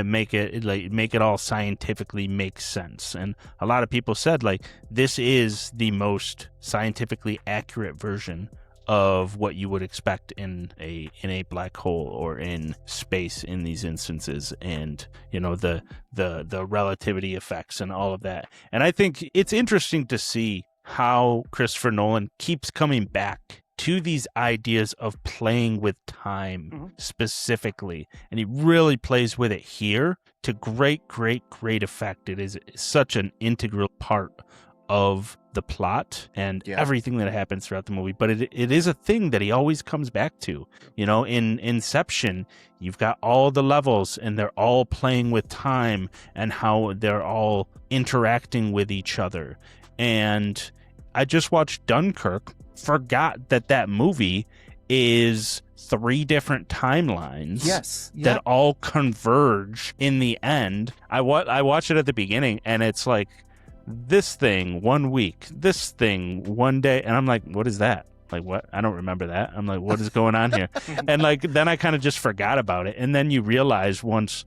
make it all scientifically make sense. And a lot of people said like this is the most scientifically accurate version of what you would expect in a black hole or in space in these instances, and the relativity effects and all of that. And I think it's interesting to see how Christopher Nolan keeps coming back to these ideas of playing with time specifically, and he really plays with it here to great effect. It is such an integral part of the plot and everything that happens throughout the movie, but it is a thing that he always comes back to. In Inception, you've got all the levels and they're all playing with time and how they're all interacting with each other. And I just watched Dunkirk, forgot that movie is 3 different timelines that all converge in the end. I watched it at the beginning and it's like, this thing 1 week, this thing 1 day, and I'm like, what is that? Like, what? I don't remember that. I'm like, what is going on here? And like then I kind of just forgot about it, and then you realize once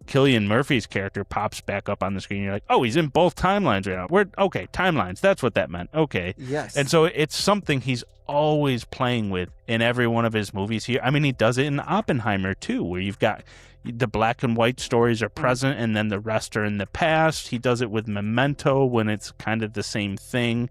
Cillian Murphy's character pops back up on the screen, you're like, oh, he's in both timelines right now. Okay, timelines, that's what that meant. Okay. Yes. And so it's something he's always playing with in every one of his movies here. I mean, he does it in Oppenheimer too, where you've got the black and white stories are present and then the rest are in the past. He does it with Memento when it's kind of the same thing,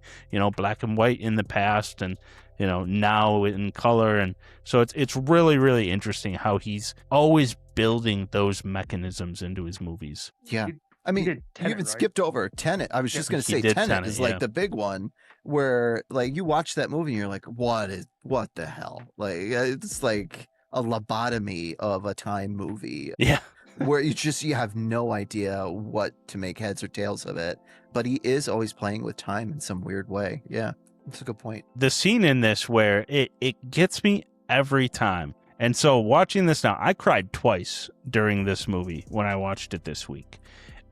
black and white in the past and now in color. And so it's really interesting how he's always building those mechanisms into his movies. Yeah. I mean, Tenet, you even right? skipped over Tenet. I was just going to say Tenet is like the big one where like you watch that movie and you're like, what the hell? Like it's like a lobotomy of a time movie. Yeah. Where you have no idea what to make heads or tails of it. But he is always playing with time in some weird way. Yeah. That's a good point. The scene in this where it gets me every time. And so watching this now, I cried twice during this movie when I watched it this week.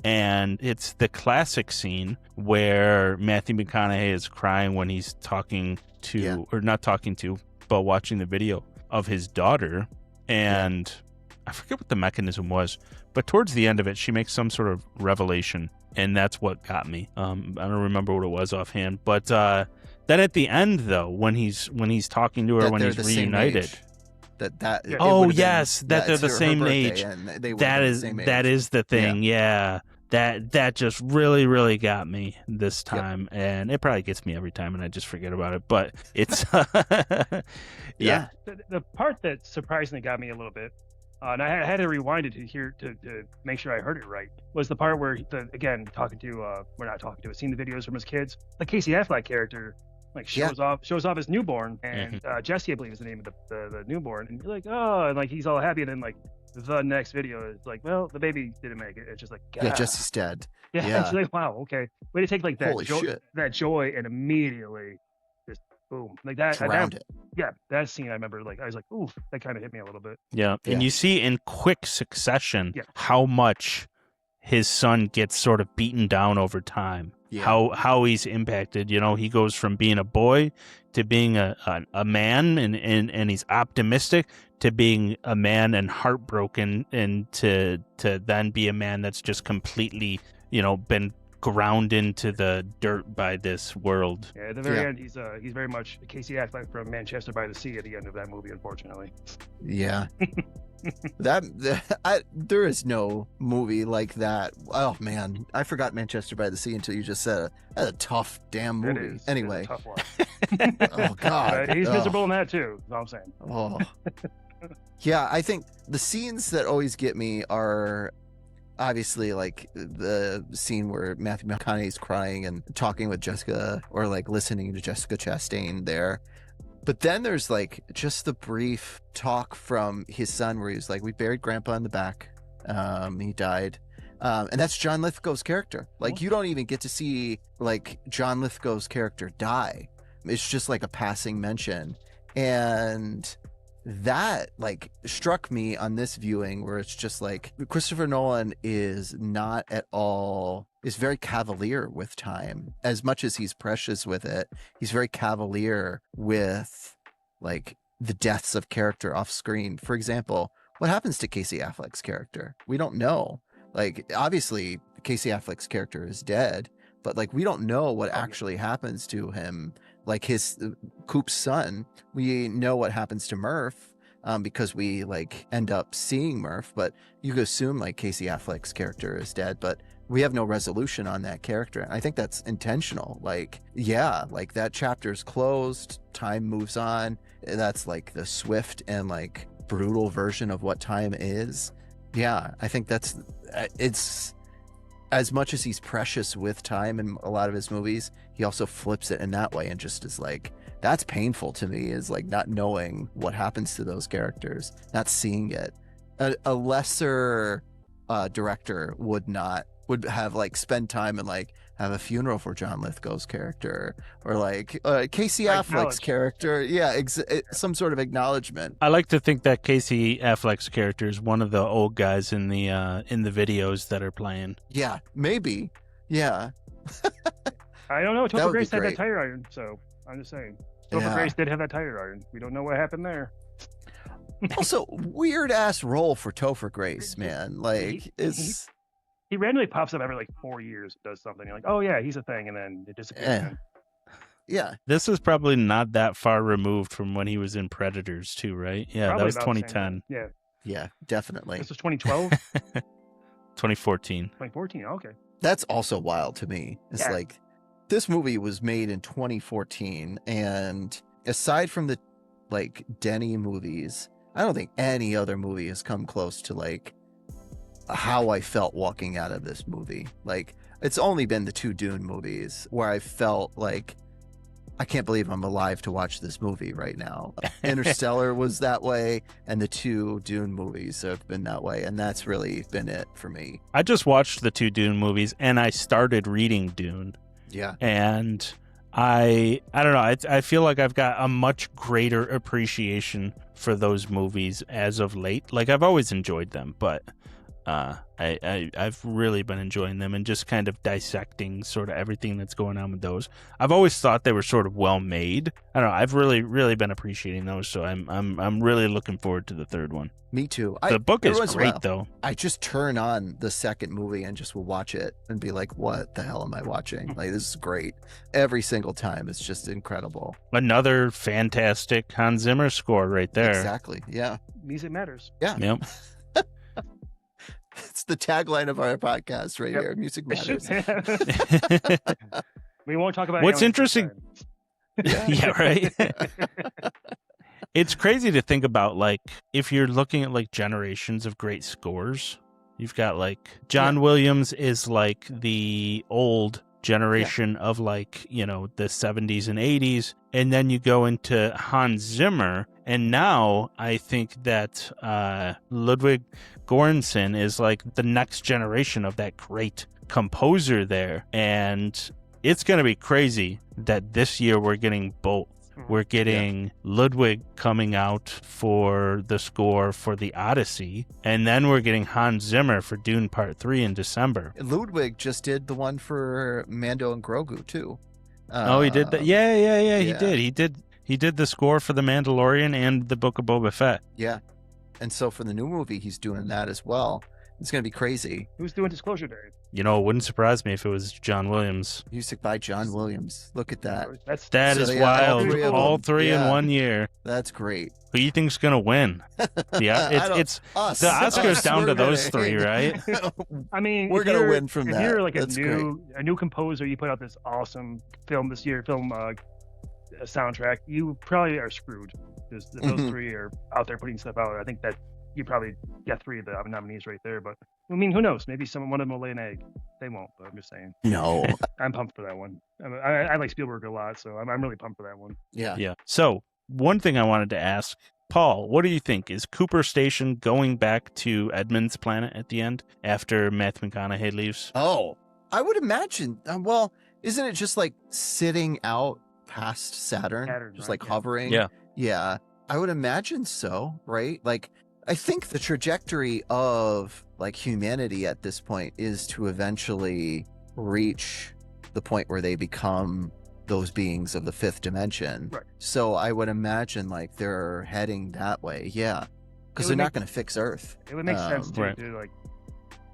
And it's the classic scene where Matthew McConaughey is crying when he's talking to, or not talking to, but watching the video of his daughter. And I forget what the mechanism was, but towards the end of it, she makes some sort of revelation. And that's what got me. I don't remember what it was offhand, but then at the end, though, when he's talking to her, when he's reunited, that they're the same age. That is the thing. Yeah. That just really got me this time, and it probably gets me every time, and I just forget about it. But it's yeah. The part that surprisingly got me a little bit, and I had to rewind it to make sure I heard it right, was the part where seeing the videos from his kids. The Casey Affleck character like shows off his newborn, and Jesse, I believe, is the name of the newborn, and you're like, oh, and like he's all happy, and then like the next video is like, well, the baby didn't make it. It's just like, Jesse's dead. Yeah. It's like, wow, okay, way to take like that that joy and immediately just boom, like that. That scene I remember, like I was like, oof, that kind of hit me a little bit. Yeah, and you see in quick succession how much his son gets sort of beaten down over time. Yeah. How he's impacted. He goes from being a boy to being a man and he's optimistic to being a man and heartbroken, and to then be a man that's just completely, been ground into the dirt by this world. Yeah, at the very end, he's very much Casey Affleck from Manchester by the Sea at the end of that movie, unfortunately. Yeah. There is no movie like that. Oh man, I forgot Manchester by the Sea until you just said it. That's a tough damn movie. Anyway, it's a tough one. Oh god, he's miserable in that too. That's all I'm saying. Oh, yeah. I think the scenes that always get me are obviously, like the scene where Matthew McConaughey's crying and talking with Jessica, or like listening to Jessica Chastain there. But then there's like just the brief talk from his son where he was like, we buried Grandpa in the back. He died. And that's John Lithgow's character. Like, you don't even get to see like John Lithgow's character die. It's just like a passing mention. And that like struck me on this viewing, where it's just like Christopher Nolan is very cavalier with time. As much as he's precious with it, he's very cavalier with like the deaths of character off screen. For example, what happens to Casey Affleck's character? We don't know. Like, obviously Casey Affleck's character is dead, but like we don't know what actually happens to him. Like his Coop's son, we know what happens to Murph because we like end up seeing Murph, but you could assume like Casey Affleck's character is dead, but we have no resolution on that character. And I think that's intentional. Like, yeah, like that chapter's closed, time moves on. That's like the swift and like brutal version of what time is. Yeah, I think it's as much as he's precious with time in a lot of his movies, he also flips it in that way and just is like, that's painful to me, is like not knowing what happens to those characters, not seeing it. A lesser director would have like spend time and like have a funeral for John Lithgow's character, or like Casey Affleck's character. Yeah, some sort of acknowledgement. I like to think that Casey Affleck's character is one of the old guys in the videos that are playing. Yeah, maybe. Yeah. I don't know. Topher Grace had that tire iron, so I'm just saying. Topher Grace did have that tire iron. We don't know what happened there. Also, weird ass role for Topher Grace, man. Like, he randomly pops up every like 4 years, does something. You're like, oh yeah, he's a thing, and then it disappears. Yeah. This is probably not that far removed from when he was in Predators too, right? Yeah, Probably that was about 2010. Yeah. Yeah, definitely. This was 2012? 2014. 2014, okay. That's also wild to me. It's like, this movie was made in 2014, and aside from the like Denis movies, I don't think any other movie has come close to like how I felt walking out of this movie. Like, it's only been the 2 Dune movies where I felt like, I can't believe I'm alive to watch this movie right now. Interstellar was that way, and the 2 Dune movies have been that way, and that's really been it for me. I just watched the 2 Dune movies, and I started reading Dune. Yeah. And I don't know, I feel like I've got a much greater appreciation for those movies as of late. Like, I've always enjoyed them, but I've really been enjoying them and just kind of dissecting sort of everything that's going on with those. I've always thought they were sort of well made. I don't know. I've really been appreciating those, so I'm really looking forward to the 3rd one. Me too. The book is great, though. I just turn on the 2nd movie and just will watch it and be like, what the hell am I watching? Like, this is great. Every single time. It's just incredible. Another fantastic Hans Zimmer score right there. Exactly. Yeah. Music matters. Yeah. Yep. It's the tagline of our podcast right here. Music matters. We won't talk about what's interesting. Yeah, right. It's crazy to think about, like, if you're looking at like generations of great scores, you've got like John Williams is like the old generation of like, you know, the 70s and 80s, and then you go into Hans Zimmer, and now I think that Ludwig Göransson is like the next generation of that great composer there, and it's going to be crazy that this year we're getting both. We're getting Ludwig coming out for the score for the Odyssey, and then we're getting Hans Zimmer for Dune Part 3 in December. Ludwig just did the one for Mando and Grogu too. Oh, he did that? Yeah, he did. He did the score for The Mandalorian and the Book of Boba Fett. Yeah. And so for the new movie, he's doing that as well. It's going to be crazy. Who's doing Disclosure Day? You know, it wouldn't surprise me if it was John Williams. Music by John Williams. Look at that. That is wild. All three in 1 year. That's great. Who do you think's going to win? Yeah, it's us. The Oscars down to those 3, right? I mean, we're going to win from that. If you're like That's a new composer, you put out this awesome film this year, soundtrack, you probably are screwed. Because those 3 are out there putting stuff out. I think that you probably get 3 of the nominees right there. But I mean, who knows? Maybe one of them will lay an egg. They won't, but I'm just saying. No. I'm pumped for that one. I like Spielberg a lot, so I'm really pumped for that one. Yeah. Yeah. So one thing I wanted to ask, Paul, what do you think? Is Cooper Station going back to Edmonds' planet at the end after Matthew McConaughey leaves? Oh, I would imagine. Well, isn't it just like sitting out past Saturn just right, like hovering? Yeah. Yeah. I would imagine so, right? Like, I think the trajectory of like humanity at this point is to eventually reach the point where they become those beings of the 5th dimension. Right. So I would imagine like they're heading that way. Yeah. Because they're not going to fix Earth. It would make sense right. to like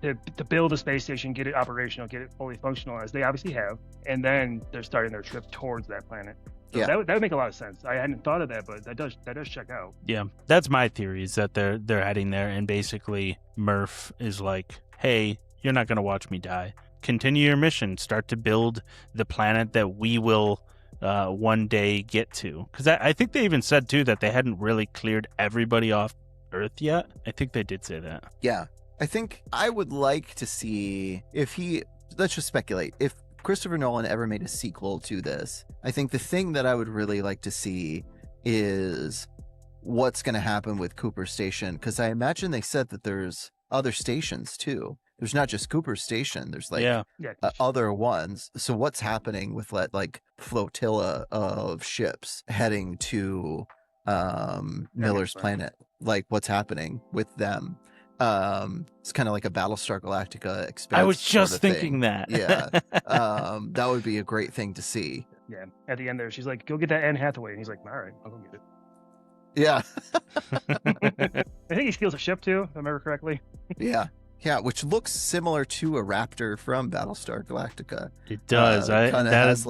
to build a space station, get it operational, get it fully functional, as they obviously have, and then they're starting their trip towards that planet. So Yeah. that would make a lot of sense. I hadn't thought of that, but that does check out. Yeah, that's my theory, is that they're heading there, and basically Murph is like, hey, you're not going to watch me die. Continue your mission. Start to build the planet that we will one day get to. Because I think they even said, too, that they hadn't really cleared everybody off Earth yet. I think they did say that. Yeah. I think I would like to see let's just speculate. If Christopher Nolan ever made a sequel to this, I think the thing that I would really like to see is what's going to happen with Cooper Station. Because I imagine they said that there's other stations, too. There's not just Cooper Station. There's like other ones. So what's happening with like flotilla of ships heading to Miller's planet? Like what's happening with them? It's kind of like a Battlestar Galactica experience. I was just thinking that. Yeah. That would be a great thing to see. Yeah. At the end there, she's like, go get that Anne Hathaway. And he's like, all right, I'll go get it. Yeah. I think he steals a ship too, if I remember correctly. Yeah. Yeah, which looks similar to a Raptor from Battlestar Galactica. It does. Kind of has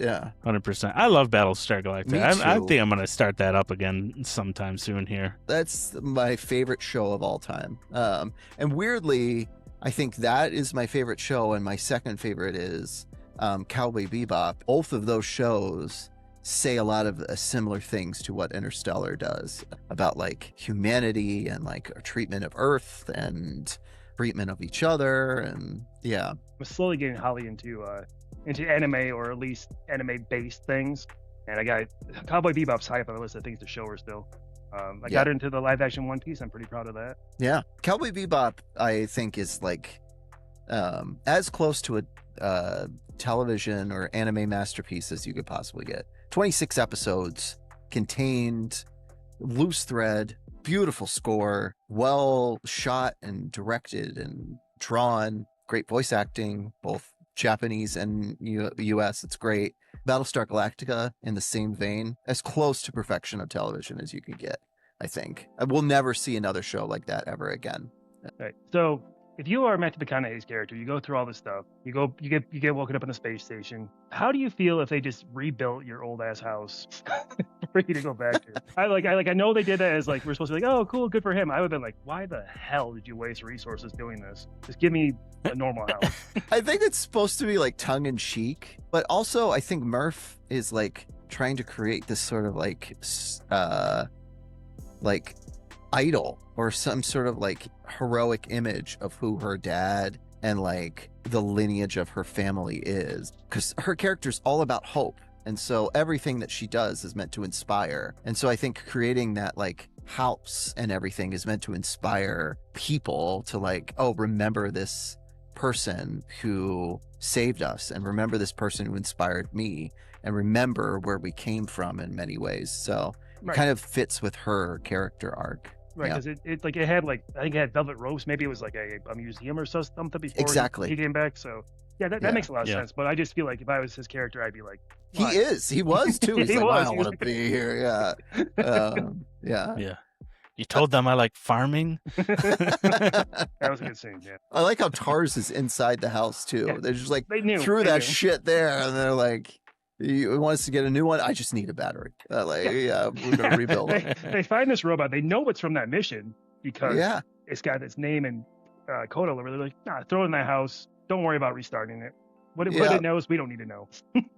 yeah. 100%. I love Battlestar Galactica. Me I too. think I'm going to start that up again sometime soon here. That's my favorite show of all time. And weirdly, I think that is my favorite show, and my second favorite is Cowboy Bebop. Both of those shows say a lot of similar things to what Interstellar does about like humanity and like a treatment of Earth and treatment of each other. And yeah. I'm slowly getting Holly into anime, or at least anime-based things. And I got Cowboy Bebop's high up on the list of things to show her still. I got into the live-action One Piece. I'm pretty proud of that. Yeah. Cowboy Bebop, I think, is like as close to a television or anime masterpiece as you could possibly get. 26 episodes, contained, loose thread, beautiful score, well shot and directed and drawn, great voice acting, both Japanese and US. It's great. Battlestar Galactica, in the same vein, as close to perfection of television as you can get, I think. I will never see another show like that ever again. Right. So if you are Matthew McConaughey's character, you go through all this stuff, you get woken up in the space station. How do you feel if they just rebuilt your old ass house for you to go back to? I know they did that as like, we're supposed to be like, oh cool, good for him. I would have been like, why the hell did you waste resources doing this? Just give me a normal house. I think it's supposed to be like tongue in cheek, but also I think Murph is like trying to create this sort of like idol or some sort of like heroic image of who her dad and like the lineage of her family is, because her character's all about hope, and so everything that she does is meant to inspire. And so I think creating that like house and everything is meant to inspire people to like, oh, remember this person who saved us, and remember this person who inspired me, and remember where we came from in many ways. So it kind of fits with her character arc. Right, because it had like, I think it had velvet ropes. Maybe it was like a museum or something before he came back. So yeah, that makes a lot of sense. But I just feel like if I was his character, I'd be like, why? He was too. He's He like, was. I don't want to be here. Yeah. Yeah. You told them I like farming? That was a good scene, yeah. I like how Tars is inside the house too. Yeah. They're just like, They knew. threw They that knew. shit there, and they're like, you want us to get a new one? I just need a battery. We're gonna rebuild it. They find this robot. They know it's from that mission because Yeah. it's got its name and code all over. They're like, nah, throw it in that house. Don't worry about restarting it. What it knows, we don't need to know.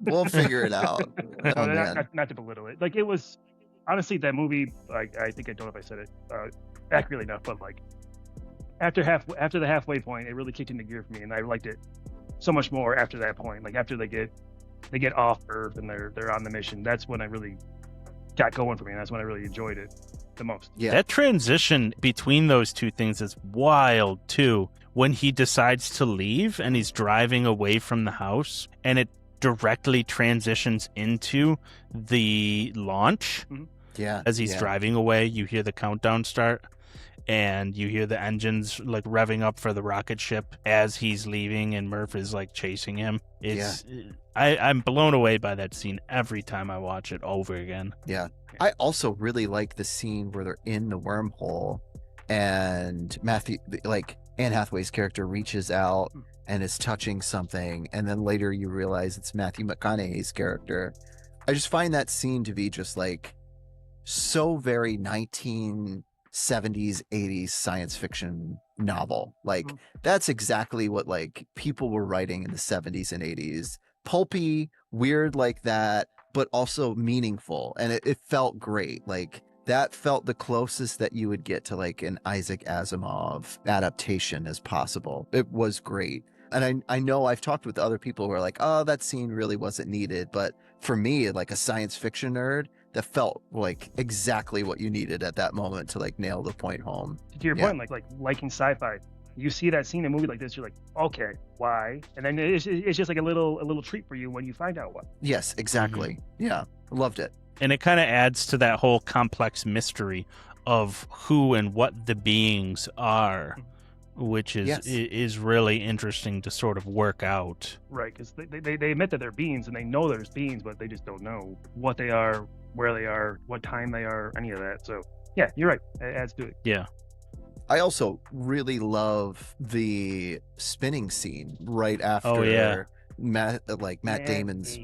We'll figure it out. No, Man. not to belittle it. Like, it was, honestly, that movie, like, I think I don't know if I said it, accurately enough, but like after the halfway point, it really kicked into gear for me, and I liked it so much more after that point. Like after they get off Earth and they're on the mission, that's when I really got going for me, and that's when I really enjoyed it the most. Yeah. That transition between those two things is wild too. When he decides to leave and he's driving away from the house, and it directly transitions into the launch. Mm-hmm. Yeah. As he's driving away, you hear the countdown start, and you hear the engines like revving up for the rocket ship as he's leaving, and Murph is like chasing him. I'm blown away by that scene every time I watch it over again. Yeah. I also really like the scene where they're in the wormhole and Anne Hathaway's character reaches out and is touching something, and then later you realize it's Matthew McConaughey's character. I just find that scene to be just like so very 1970s, 80s science fiction novel. Like that's exactly what like people were writing in the 70s and 80s. Pulpy, weird like that, but also meaningful. And it felt great. Like that felt the closest that you would get to like an Isaac Asimov adaptation as possible. It was great. And I know I've talked with other people who are like, oh, that scene really wasn't needed. But for me, like a science fiction nerd, that felt like exactly what you needed at that moment to like nail the point home. To your point, like liking sci-fi, you see that scene in a movie like this, you're like, okay, why? And then it's just like a little treat for you when you find out why. Yes, exactly. Mm-hmm. Yeah, loved it. And it kind of adds to that whole complex mystery of who and what the beings are, which is really interesting to sort of work out. Right, because they admit that they're beings, and they know there's beings, but they just don't know what they are, where they are, what time they are, any of that. So yeah, you're right. It adds to it. Yeah. I also really love the spinning scene right after Matt Damon's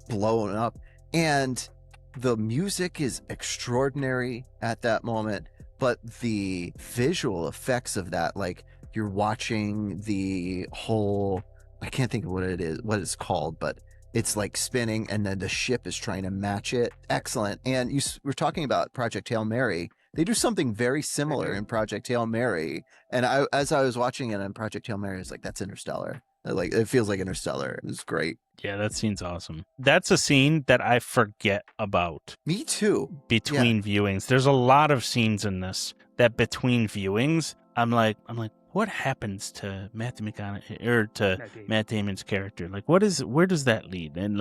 blown up. And the music is extraordinary at that moment, but the visual effects of that, like you're watching the whole, I can't think of what it's called, but it's like spinning and then the ship is trying to match it. Excellent. And we're talking about Project Hail Mary. They do something very similar in Project Hail Mary. And as I was watching it in Project Hail Mary, I was like, that's Interstellar. Like it feels like Interstellar. It's great. Yeah, that scene's awesome. That's a scene that I forget about. Me too. Between viewings. There's a lot of scenes in this that between viewings, I'm like, what happens to Matthew McConaughey or to Matt Damon's character? Like, where does that lead? And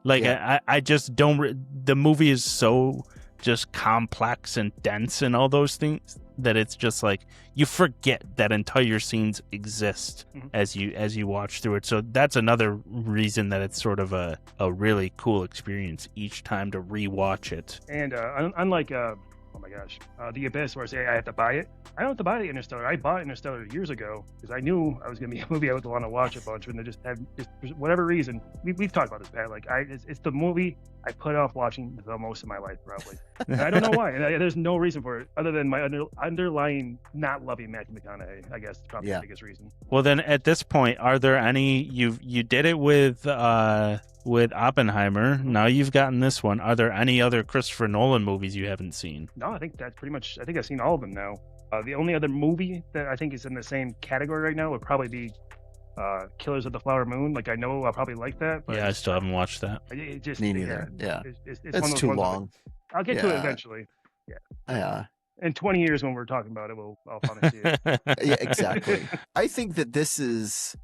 I just don't. The movie is so just complex and dense and all those things that it's just like you forget that entire scenes exist as you watch through it. So that's another reason that it's sort of a really cool experience each time to rewatch it. And unlike oh my gosh, The Abyss, where I say I have to buy it. I don't have to buy the Interstellar. I bought Interstellar years ago because I knew I was going to be a movie I would want to watch a bunch, and just for whatever reason, we've talked about this, Pat. Like it's the movie I put off watching the most of my life, probably. And I don't know why. And there's no reason for it other than my underlying not loving Matthew McConaughey. I guess probably the biggest reason. Well, then at this point, are there any? You did it with Oppenheimer. Now you've gotten this one. Are there any other Christopher Nolan movies you haven't seen? No, I think that's pretty much. I think I've seen all of them now. The only other movie that I think is in the same category right now would probably be Killers of the Flower Moon. Like I know I'll probably like that. But I still haven't watched that. It just me neither. Yeah, it's too long. I'll get to it eventually. Yeah. In 20 years when we're talking about it, I'll finally see it. Yeah, exactly. I think that this is.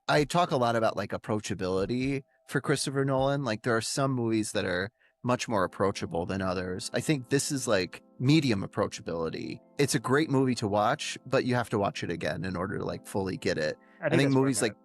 I talk a lot about like approachability for Christopher Nolan. Like there are some movies that are much more approachable than others. I think this is like medium approachability. It's a great movie to watch, but you have to watch it again in order to like fully get it. I think movies like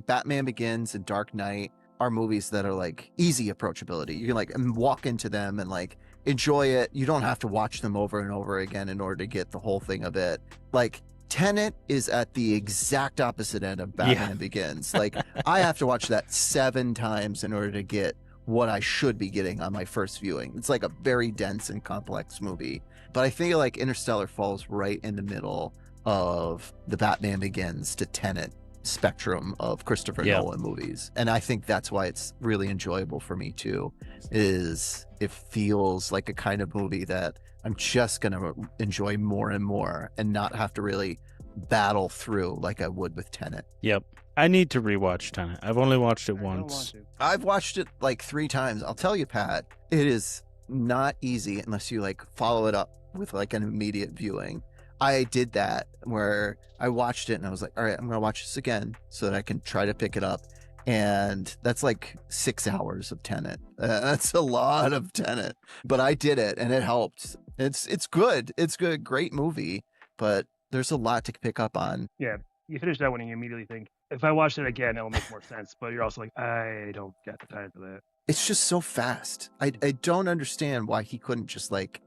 Batman Begins and Dark Knight are movies that are like easy approachability. You can like walk into them and like enjoy it. You don't have to watch them over and over again in order to get the whole thing of it. Like Tenet is at the exact opposite end of Batman Begins. Like I have to watch that 7 times in order to get what I should be getting on my first viewing. It's like a very dense and complex movie. But I feel like Interstellar falls right in the middle of the Batman Begins to Tenet spectrum of Christopher Nolan movies. And I think that's why it's really enjoyable for me too, is it feels like a kind of movie that I'm just going to enjoy more and more and not have to really battle through like I would with Tenet. Yep. I need to rewatch Tenet. I've only watched it I don't want once. to. I've watched it like 3 times. I'll tell you, Pat, it is not easy unless you like follow it up with like an immediate viewing. I did that where I watched it and I was like, all right, I'm going to watch this again so that I can try to pick it up. And that's like 6 hours of Tenet. That's a lot of Tenet, but I did it and it helped. It's good. It's good. Great movie, but there's a lot to pick up on. Yeah, you finish that one and you immediately think, if I watched it again, it'll make more sense. But you're also like, I don't got the time for that. It's just so fast. I don't understand why he couldn't just like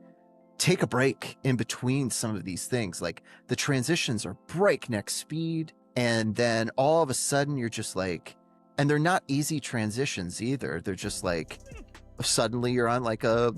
take a break in between some of these things. Like the transitions are breakneck speed. And then all of a sudden you're just like, and they're not easy transitions either. They're just like, suddenly you're on like a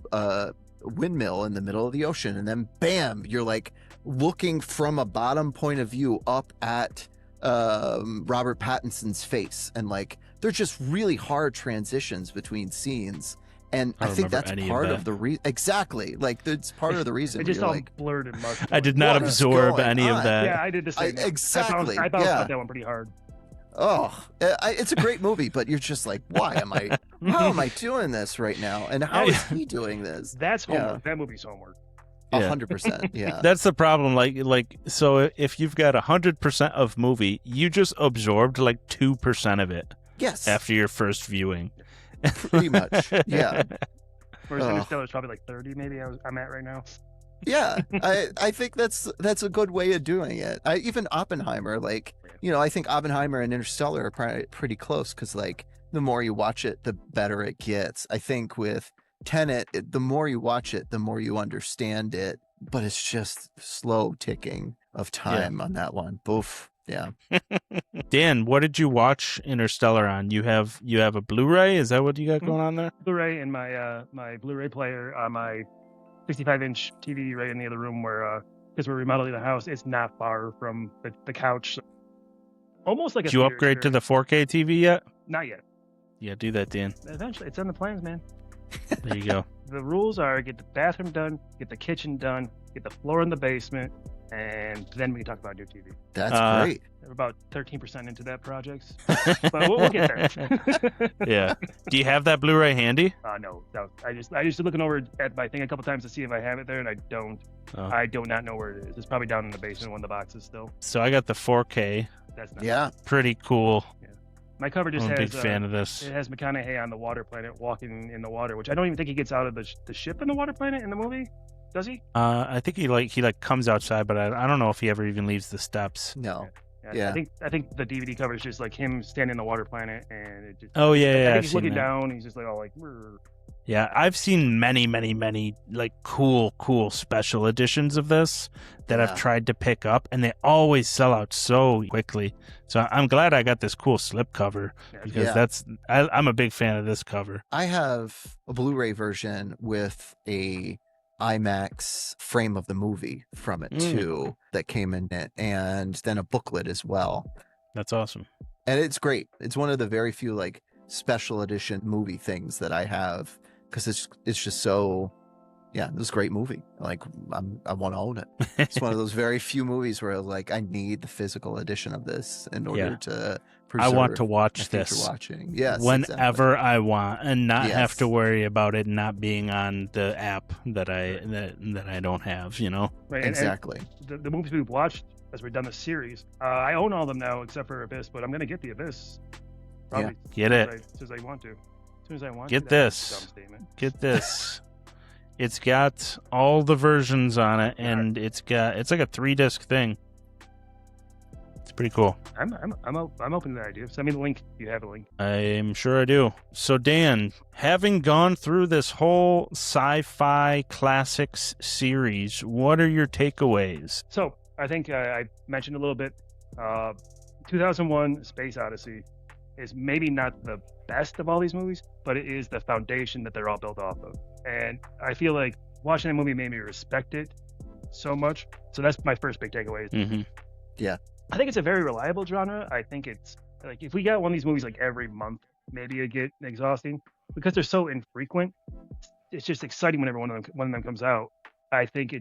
windmill in the middle of the ocean. And then bam, you're like looking from a bottom point of view up at Robert Pattinson's face. And like, they're just really hard transitions between scenes. And I think that's part of the reason. Exactly. Like, it's part of the reason. It just you're all like, blurred and mushed. I did not What is absorb going any of on? that. Yeah, I did the same. Exactly. I bounced yeah. out that one pretty hard. Oh, it's a great movie, but you're just like, how am I doing this right now? And how is he doing this? That's homework. Yeah. That movie's homework. Yeah. 100%. Yeah. That's the problem. Like, so if you've got 100% of movie, you just absorbed like 2% of it Yes. after your first viewing. Pretty much. Yeah. Whereas Oh. Interstellar is probably like 30, maybe I'm at right now. Yeah. I think that's a good way of doing it. Even Oppenheimer, like, I think Oppenheimer and Interstellar are probably pretty close because like the more you watch it, the better it gets. I think with Tenet, the more you watch it, the more you understand it, but it's just slow ticking of time on that one. Boof. Yeah. Dan, what did you watch Interstellar on? You have a Blu-ray? Is that what you got going on there? Blu-ray and my Blu-ray player on my 65-inch TV right in the other room where because we're remodeling the house. It's not far from the couch. Almost like a Did you theater upgrade to experience. the 4K TV yet? Not yet. Yeah, do that, Dan. Eventually, it's on the plans, man. There you go. The rules are get the bathroom done, get the kitchen done, get the floor in the basement, and then we can talk about new TV. That's great. We're about 13% into that project, but we'll get there. Yeah. Do you have that Blu-ray handy? No. I just looking over at my thing a couple times to see if I have it there, and I don't. Oh. I do not know where it is. It's probably down in the basement, one of the boxes still. So I got the 4K. That's not. Yeah. Pretty cool. My cover just I'm a has. big fan of this. It has McConaughey on the water planet walking in the water, which I don't even think he gets out of the ship in the water planet in the movie. Does he? I think he comes outside, but I don't know if he ever even leaves the steps. No. Yeah. Yeah. I think the DVD cover is just like him standing in the water planet, and it just. Oh yeah, I yeah. think I've he's seen looking that. down. He's just like all like. "Brr." Yeah, I've seen many like cool special editions of this that I've Yeah. tried to pick up, and they always sell out so quickly. So I'm glad I got this cool slipcover because Yeah. I'm a big fan of this cover. I have a Blu-ray version with a IMAX frame of the movie from it too that came in it, and then a booklet as well. That's awesome. And it's great. It's one of the very few like special edition movie things that I have because it's just so. Yeah, it was a great movie. Like I want to own it. It's one of those very few movies where like I need the physical edition of this in order to. I want to my watch future this watching. Yes, whenever I want, and not have to Yes. worry about it not being on the app that I don't have. You know. Right. Exactly. And the movies we've watched as we've done the series, I own all of them now except for Abyss, but I'm gonna get the Abyss. Probably Get as it. soon as I want to. As soon as I want Get to. That's this. a dumb statement. Get this. It's got all the versions on it, and it's like a 3-disc thing. It's pretty cool. I'm open to that idea. Send me the link. You have a link. I'm sure I do. So Dan, having gone through this whole Sci-Fi Classics series, what are your takeaways? So I think I mentioned a little bit. 2001: Space Odyssey is maybe not the best of all these movies, but it is the foundation that they're all built off of. And I feel like watching that movie made me respect it so much. So that's my first big takeaway. Mm-hmm. I think it's a very reliable genre. I think it's like if we got one of these movies like every month, maybe it'd get exhausting because they're so infrequent. It's just exciting whenever one of them comes out. I think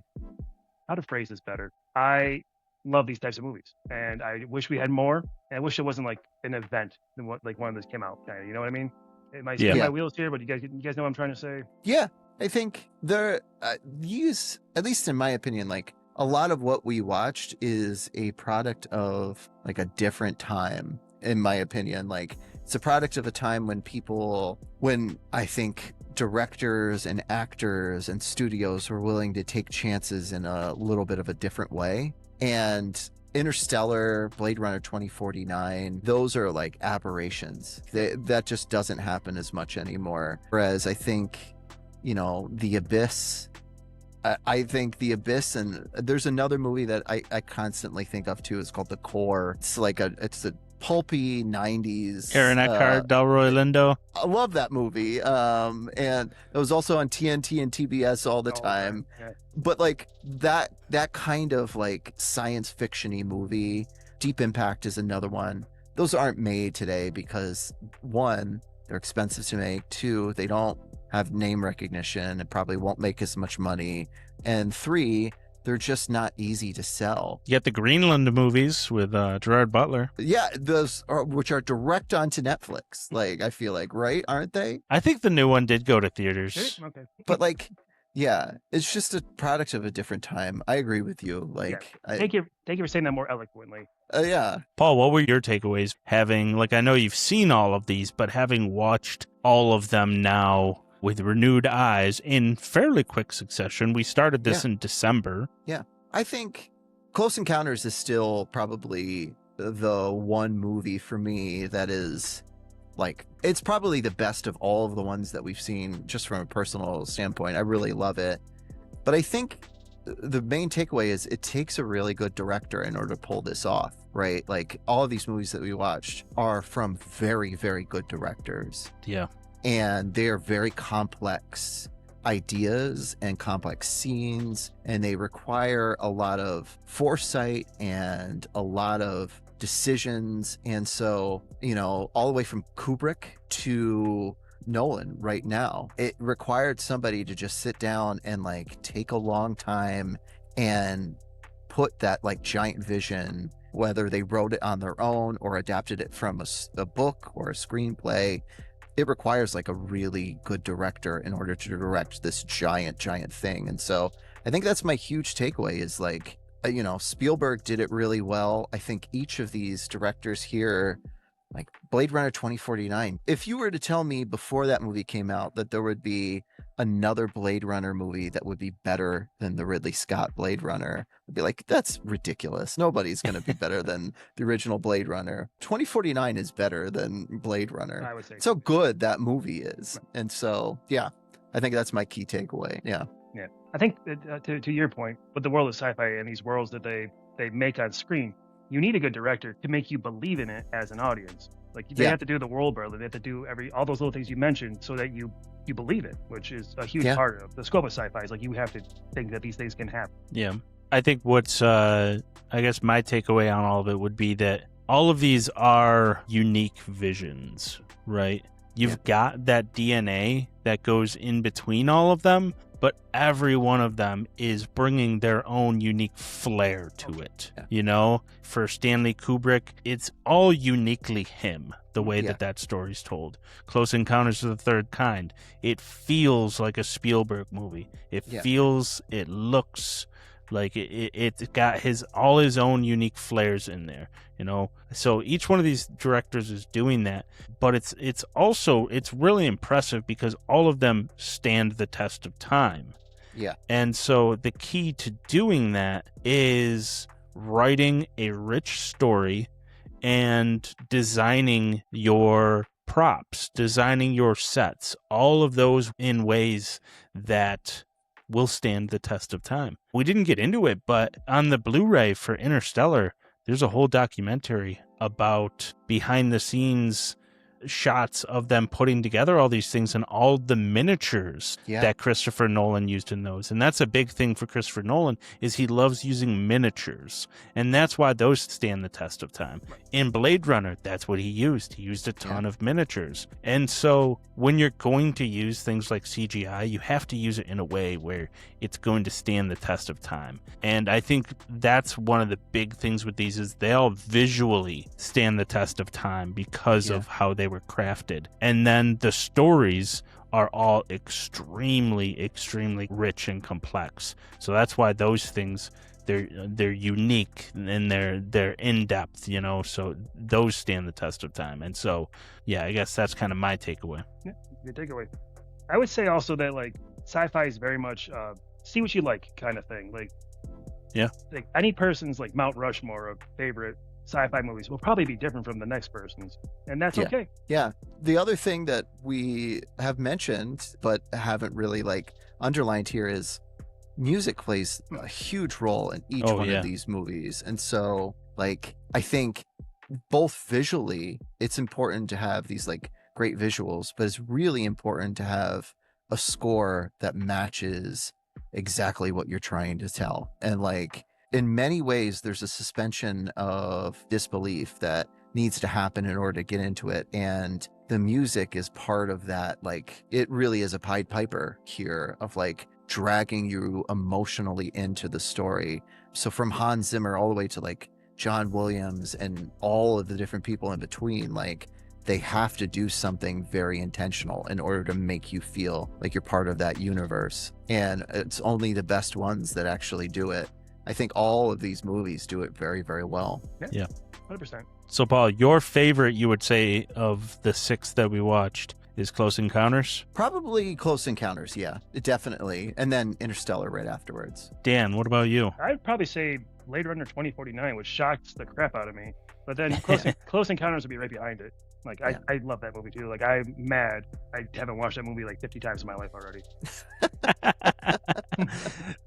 how to phrase this better. I love these types of movies, and I wish we had more. And I wish it wasn't like an event, than what like one of those came out. Kind of, you know what I mean? It might spin Yeah. my wheels here, but you guys know what I'm trying to say. Yeah, I think these, at least in my opinion, like a lot of what we watched is a product of like a different time, in my opinion. Like it's a product of a time when I think directors and actors and studios were willing to take chances in a little bit of a different way. And Interstellar, Blade Runner 2049, those are like aberrations. That just doesn't happen as much anymore. Whereas I think, The Abyss, I think The Abyss, and there's another movie that I constantly think of too. It's called The Core. It's a pulpy 90s. Aaron Eckhart, Delroy Lindo. I love that movie. And it was also on TNT and TBS all the time. Yeah. But like that kind of like science fiction-y movie, Deep Impact is another one. Those aren't made today because, one, they're expensive to make. Two, they don't have name recognition and probably won't make as much money. And three, they're just not easy to sell. You got the Greenland movies with Gerard Butler. Yeah, those which are direct onto Netflix. Like, I feel like, right? Aren't they? I think the new one did go to theaters. Okay. But like, yeah, it's just a product of a different time. I agree with you. Like, Thank you for saying that more eloquently. Yeah. Paul, what were your takeaways? Having, like, I know you've seen all of these, but having watched all of them now with renewed eyes in fairly quick succession. We started this in December. Yeah. I think Close Encounters is still probably the one movie for me that is like, it's probably the best of all of the ones that we've seen just from a personal standpoint. I really love it. But I think the main takeaway is it takes a really good director in order to pull this off, right? Like all of these movies that we watched are from very, very good directors. Yeah. And they are very complex ideas and complex scenes, and they require a lot of foresight and a lot of decisions. And so, all the way from Kubrick to Nolan right now, it required somebody to just sit down and like take a long time and put that like giant vision, whether they wrote it on their own or adapted it from a book or a screenplay. It requires like a really good director in order to direct this giant thing. And so I think that's my huge takeaway is like, Spielberg did it really well. I think each of these directors here, like Blade Runner 2049, if you were to tell me before that movie came out that there would be another Blade Runner movie that would be better than the Ridley Scott Blade Runner, I'd be like, that's ridiculous. Nobody's going to be better than the original Blade Runner. 2049 is better than Blade Runner. I would say so good that movie is. And so, yeah, I think that's my key takeaway. Yeah. Yeah. I think that, to your point, with the world of sci-fi and these worlds that they make on screen, you need a good director to make you believe in it as an audience. Like they have to do the world building, they have to do all those little things you mentioned so that you believe it, which is a huge part of the scope of sci-fi. Is like you have to think that these things can happen. Yeah. I think what's I guess my takeaway on all of it would be that all of these are unique visions, right? You've got that DNA that goes in between all of them, but every one of them is bringing their own unique flair to it. For Stanley Kubrick, it's all uniquely him, the way that story's told. Close Encounters of the Third Kind, it feels like a Spielberg movie. It looks like it's got all his own unique flares in there, So each one of these directors is doing that, but it's really impressive because all of them stand the test of time. Yeah. And so the key to doing that is writing a rich story and designing your props, designing your sets, all of those in ways that will stand the test of time. We didn't get into it, but on the Blu-ray for Interstellar, there's a whole documentary about behind the scenes shots of them putting together all these things and all the miniatures that Christopher Nolan used in those. And that's a big thing for Christopher Nolan, is he loves using miniatures. And that's why those stand the test of time. In Blade Runner, that's what he used. He used a ton of miniatures. And so when you're going to use things like CGI, you have to use it in a way where it's going to stand the test of time. And I think that's one of the big things with these, is they all visually stand the test of time because of how they were crafted. And then the stories are all extremely, extremely rich and complex. So that's why those things, they're unique and they're in depth, you know. So those stand the test of time. And so, yeah, I guess that's kind of my takeaway. Yeah, good takeaway. I would say also that like sci-fi is very much see what you like kind of thing. Like any person's like Mount Rushmore of favorite sci-fi movies will probably be different from the next person's, and that's okay. Yeah. The other thing that we have mentioned but haven't really like underlined here is music plays a huge role in each one of these movies. And so like I think both visually it's important to have these like great visuals, but it's really important to have a score that matches exactly what you're trying to tell. And like in many ways, there's a suspension of disbelief that needs to happen in order to get into it. And the music is part of that. Like, it really is a Pied Piper here of like dragging you emotionally into the story. So from Hans Zimmer all the way to like John Williams and all of the different people in between, like they have to do something very intentional in order to make you feel like you're part of that universe. And it's only the best ones that actually do it. I think all of these movies do it very, very well. Yeah. 100%. So, Paul, your favorite, you would say, of the 6 that we watched is Close Encounters? Probably Close Encounters, yeah, definitely. And then Interstellar right afterwards. Dan, what about you? I'd probably say Blade Runner 2049, which shocks the crap out of me. But then Close Encounters would be right behind it. Like, I love that movie, too. Like, I'm mad. I haven't watched that movie like 50 times in my life already.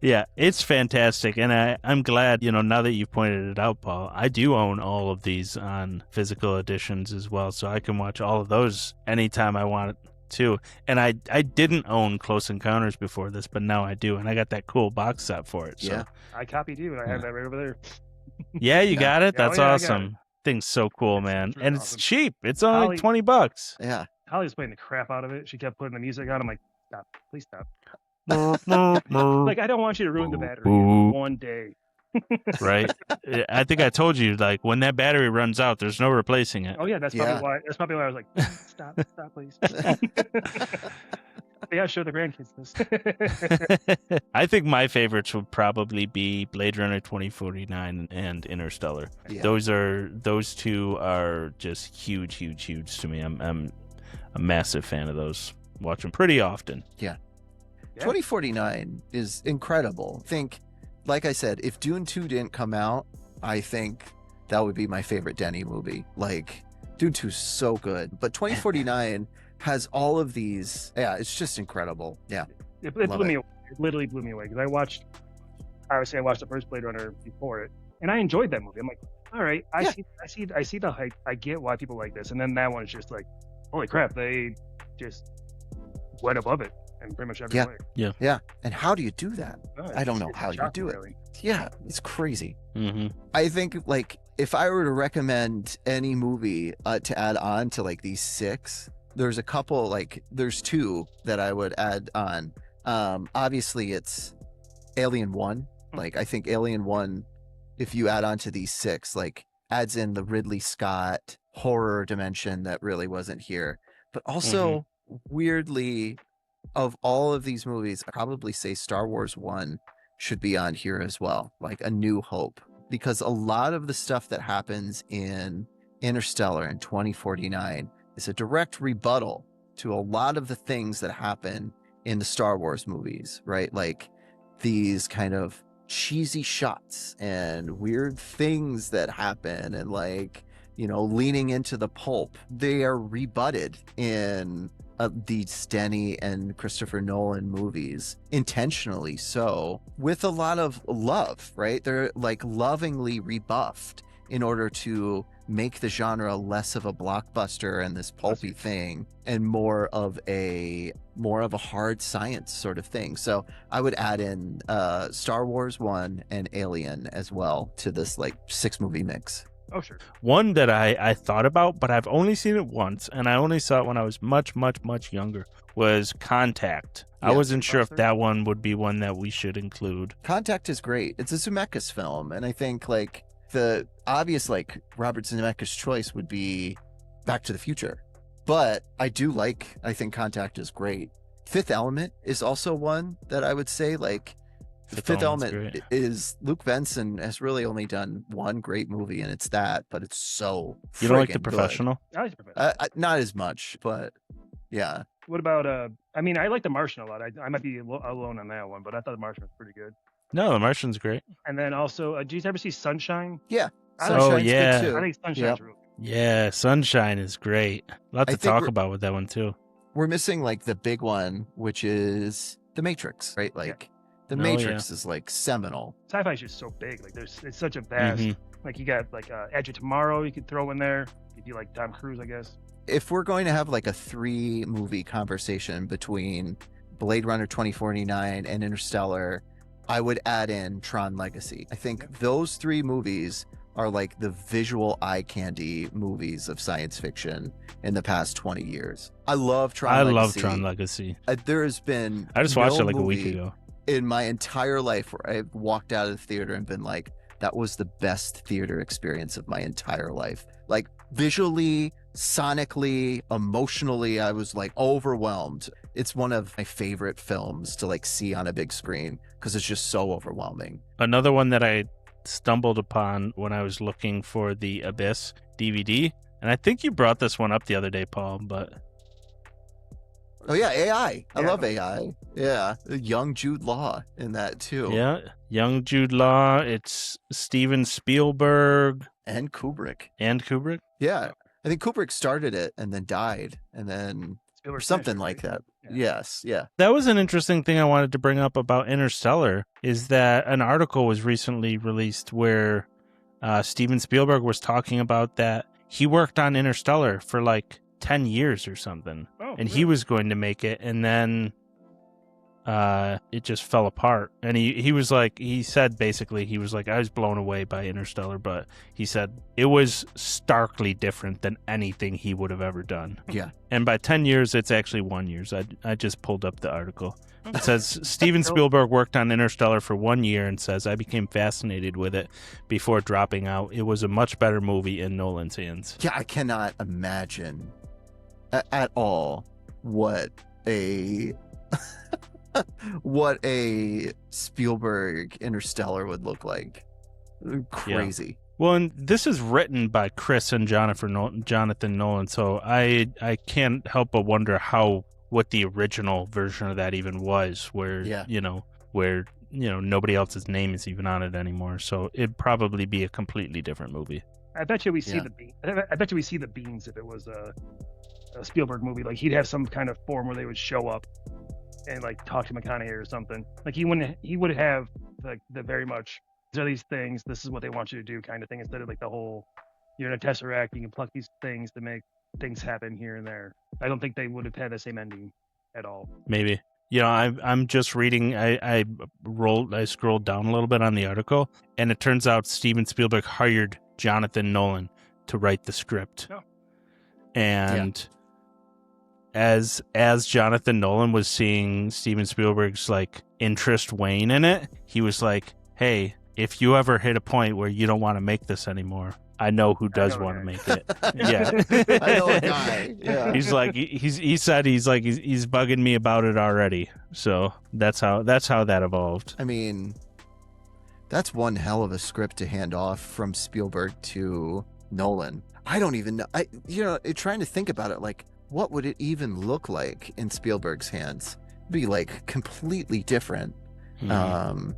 Yeah, it's fantastic. And I'm glad, you know, now that you've pointed it out, Paul, I do own all of these on physical editions as well. So I can watch all of those anytime I want to. And I didn't own Close Encounters before this, but now I do. And I got that cool box set for it. So. Yeah. I copied you, and I have that right over there. Yeah, you got it? That's awesome. I got it. Thing's so cool, man. It's really and awesome. It's cheap. It's only like $20. Yeah. Holly was playing the crap out of it. She kept putting the music on. I'm like, stop. Please stop. Like, I don't want you to ruin the battery in one day. Right? I think I told you, like, when that battery runs out, there's no replacing it. Oh, yeah. That's probably why I was like, stop, please. Yeah, show the grandkids this. I think my favorites would probably be Blade Runner 2049 and Interstellar. Yeah. Those two are just huge to me. I'm a massive fan of those. Watch them pretty often. Yeah. 2049 is incredible. I think, like I said, if Dune 2 didn't come out, I think that would be my favorite Denis movie. Like, Dune 2 is so good. But 2049 has all of these. Yeah, it's just incredible. Yeah. It blew me away. It literally blew me away because I watched the first Blade Runner before it, and I enjoyed that movie. I'm like, all right, I see the hype. I get why people like this. And then that one's just like, holy crap, they just went above it in pretty much every way. Yeah. And how do you do that? I don't know how you do it. Really. Yeah, it's crazy. Mm-hmm. I think, like, if I were to recommend any movie to add on to like these 6, there's a couple, like there's 2 that I would add on. Obviously it's Alien 1. Like, I think Alien 1, if you add on to these 6, like adds in the Ridley Scott horror dimension that really wasn't here. But also weirdly, of all of these movies, I probably say Star Wars 1 should be on here as well. Like A New Hope, because a lot of the stuff that happens in Interstellar in 2049 is a direct rebuttal to a lot of the things that happen in the Star Wars movies, right? Like these kind of cheesy shots and weird things that happen and like, you know, leaning into the pulp. They are rebutted in these Denis and Christopher Nolan movies, intentionally so, with a lot of love, right? They're like lovingly rebuffed in order to make the genre less of a blockbuster and this pulpy thing and more of a hard science sort of thing. So I would add in Star Wars 1 and Alien as well to this like 6-movie mix. Oh, sure. One that I thought about, but I've only seen it once, and I only saw it when I was much, much, much younger, was Contact. I Yeah. wasn't sure if that one would be one that we should include. Contact is great. It's a Zemeckis film, and I think like the obvious like Robert Zemeckis choice would be Back to the Future. But I think Contact is great. Fifth Element is also one that I would say like Fifth Element is Luke Benson has really only done one great movie, and it's that, but it's so You don't like The friggin' Professional? I like The Professional. Not as much, but yeah. What about I mean, I like The Martian a lot. I might be alone on that one, but I thought The Martian was pretty good. No, The Martian's great. And then also, did you ever see Sunshine? Yeah. Oh, yeah. Good too. I think Sunshine's really good. Yeah, Sunshine is great. A lot to talk about with that one, too. We're missing like the big one, which is The Matrix, right? Like The Matrix is like seminal. Sci-fi is just so big. Like it's such a vast. Like you got like Edge of Tomorrow you could throw in there if you like Tom Cruise, I guess. If we're going to have like a 3-movie conversation between Blade Runner 2049 and Interstellar, I would add in Tron Legacy. I think those 3 movies are like the visual eye candy movies of science fiction in the past 20 years. I love Tron Legacy. I love Tron Legacy. There has been I just watched it like a week ago. In my entire life where I've walked out of the theater and been like, that was the best theater experience of my entire life. Like visually, sonically, emotionally, I was like overwhelmed. It's one of my favorite films to like see on a big screen because it's just so overwhelming. Another one that I stumbled upon when I was looking for the Abyss DVD, and I think you brought this one up the other day, Paul, but... Oh yeah, AI. I love AI. Yeah, young Jude Law in that too. Yeah, young Jude Law. It's Steven Spielberg and Kubrick. Yeah, I think Kubrick started it and then died, and then or something like that. Yes, yeah. That was an interesting thing I wanted to bring up about Interstellar. Is that an article was recently released where Steven Spielberg was talking about that he worked on Interstellar for like 10 years or something. And he was going to make it, and then it just fell apart. And he was like, he said basically, he was like, I was blown away by Interstellar, but he said it was starkly different than anything he would have ever done. Yeah. And by 10 years, it's actually 1 year. I just pulled up the article. It says Steven Spielberg worked on Interstellar for 1 year and says, I became fascinated with it before dropping out. It was a much better movie in Nolan's hands. Yeah, I cannot imagine at all what a Spielberg Interstellar would look like. Crazy. Yeah. Well, and this is written by Chris and Jonathan Nolan, so I can't help but wonder what the original version of that even was, where nobody else's name is even on it anymore. So it'd probably be a completely different movie. I bet you we see the beans. I bet you we see the beans if it was a Spielberg movie. Like he'd have some kind of form where they would show up and like talk to McConaughey or something. Like he would have like the very much, these are these things, this is what they want you to do kind of thing, instead of like the whole, you're in a Tesseract, you can pluck these things to make things happen here and there. I don't think they would have had the same ending at all. Maybe. I'm just reading. I scrolled down a little bit on the article, and it turns out Steven Spielberg hired Jonathan Nolan to write the script. Oh. And as Jonathan Nolan was seeing Steven Spielberg's like interest wane in it, he was like, "Hey, if you ever hit a point where you don't want to make this anymore, I know who does want to make it." Yeah, I know a guy. Yeah, he's like, he said he's bugging me about it already. So that's how that evolved. I mean, that's one hell of a script to hand off from Spielberg to Nolan. I don't even know. Trying to think about it, like, what would it even look like in Spielberg's hands? It'd be like completely different. Mm-hmm.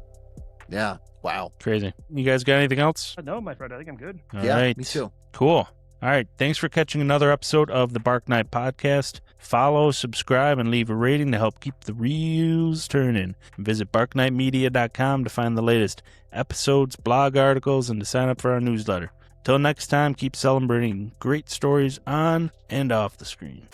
Yeah. Wow. Crazy. You guys got anything else? No, my friend. I think I'm good. All yeah, right. Me too. Cool. All right. Thanks for catching another episode of the Bark Night Podcast. Follow, subscribe, and leave a rating to help keep the reels turning. Visit barknightmedia.com to find the latest episodes, blog articles, and to sign up for our newsletter. Till next time, keep celebrating great stories on and off the screen.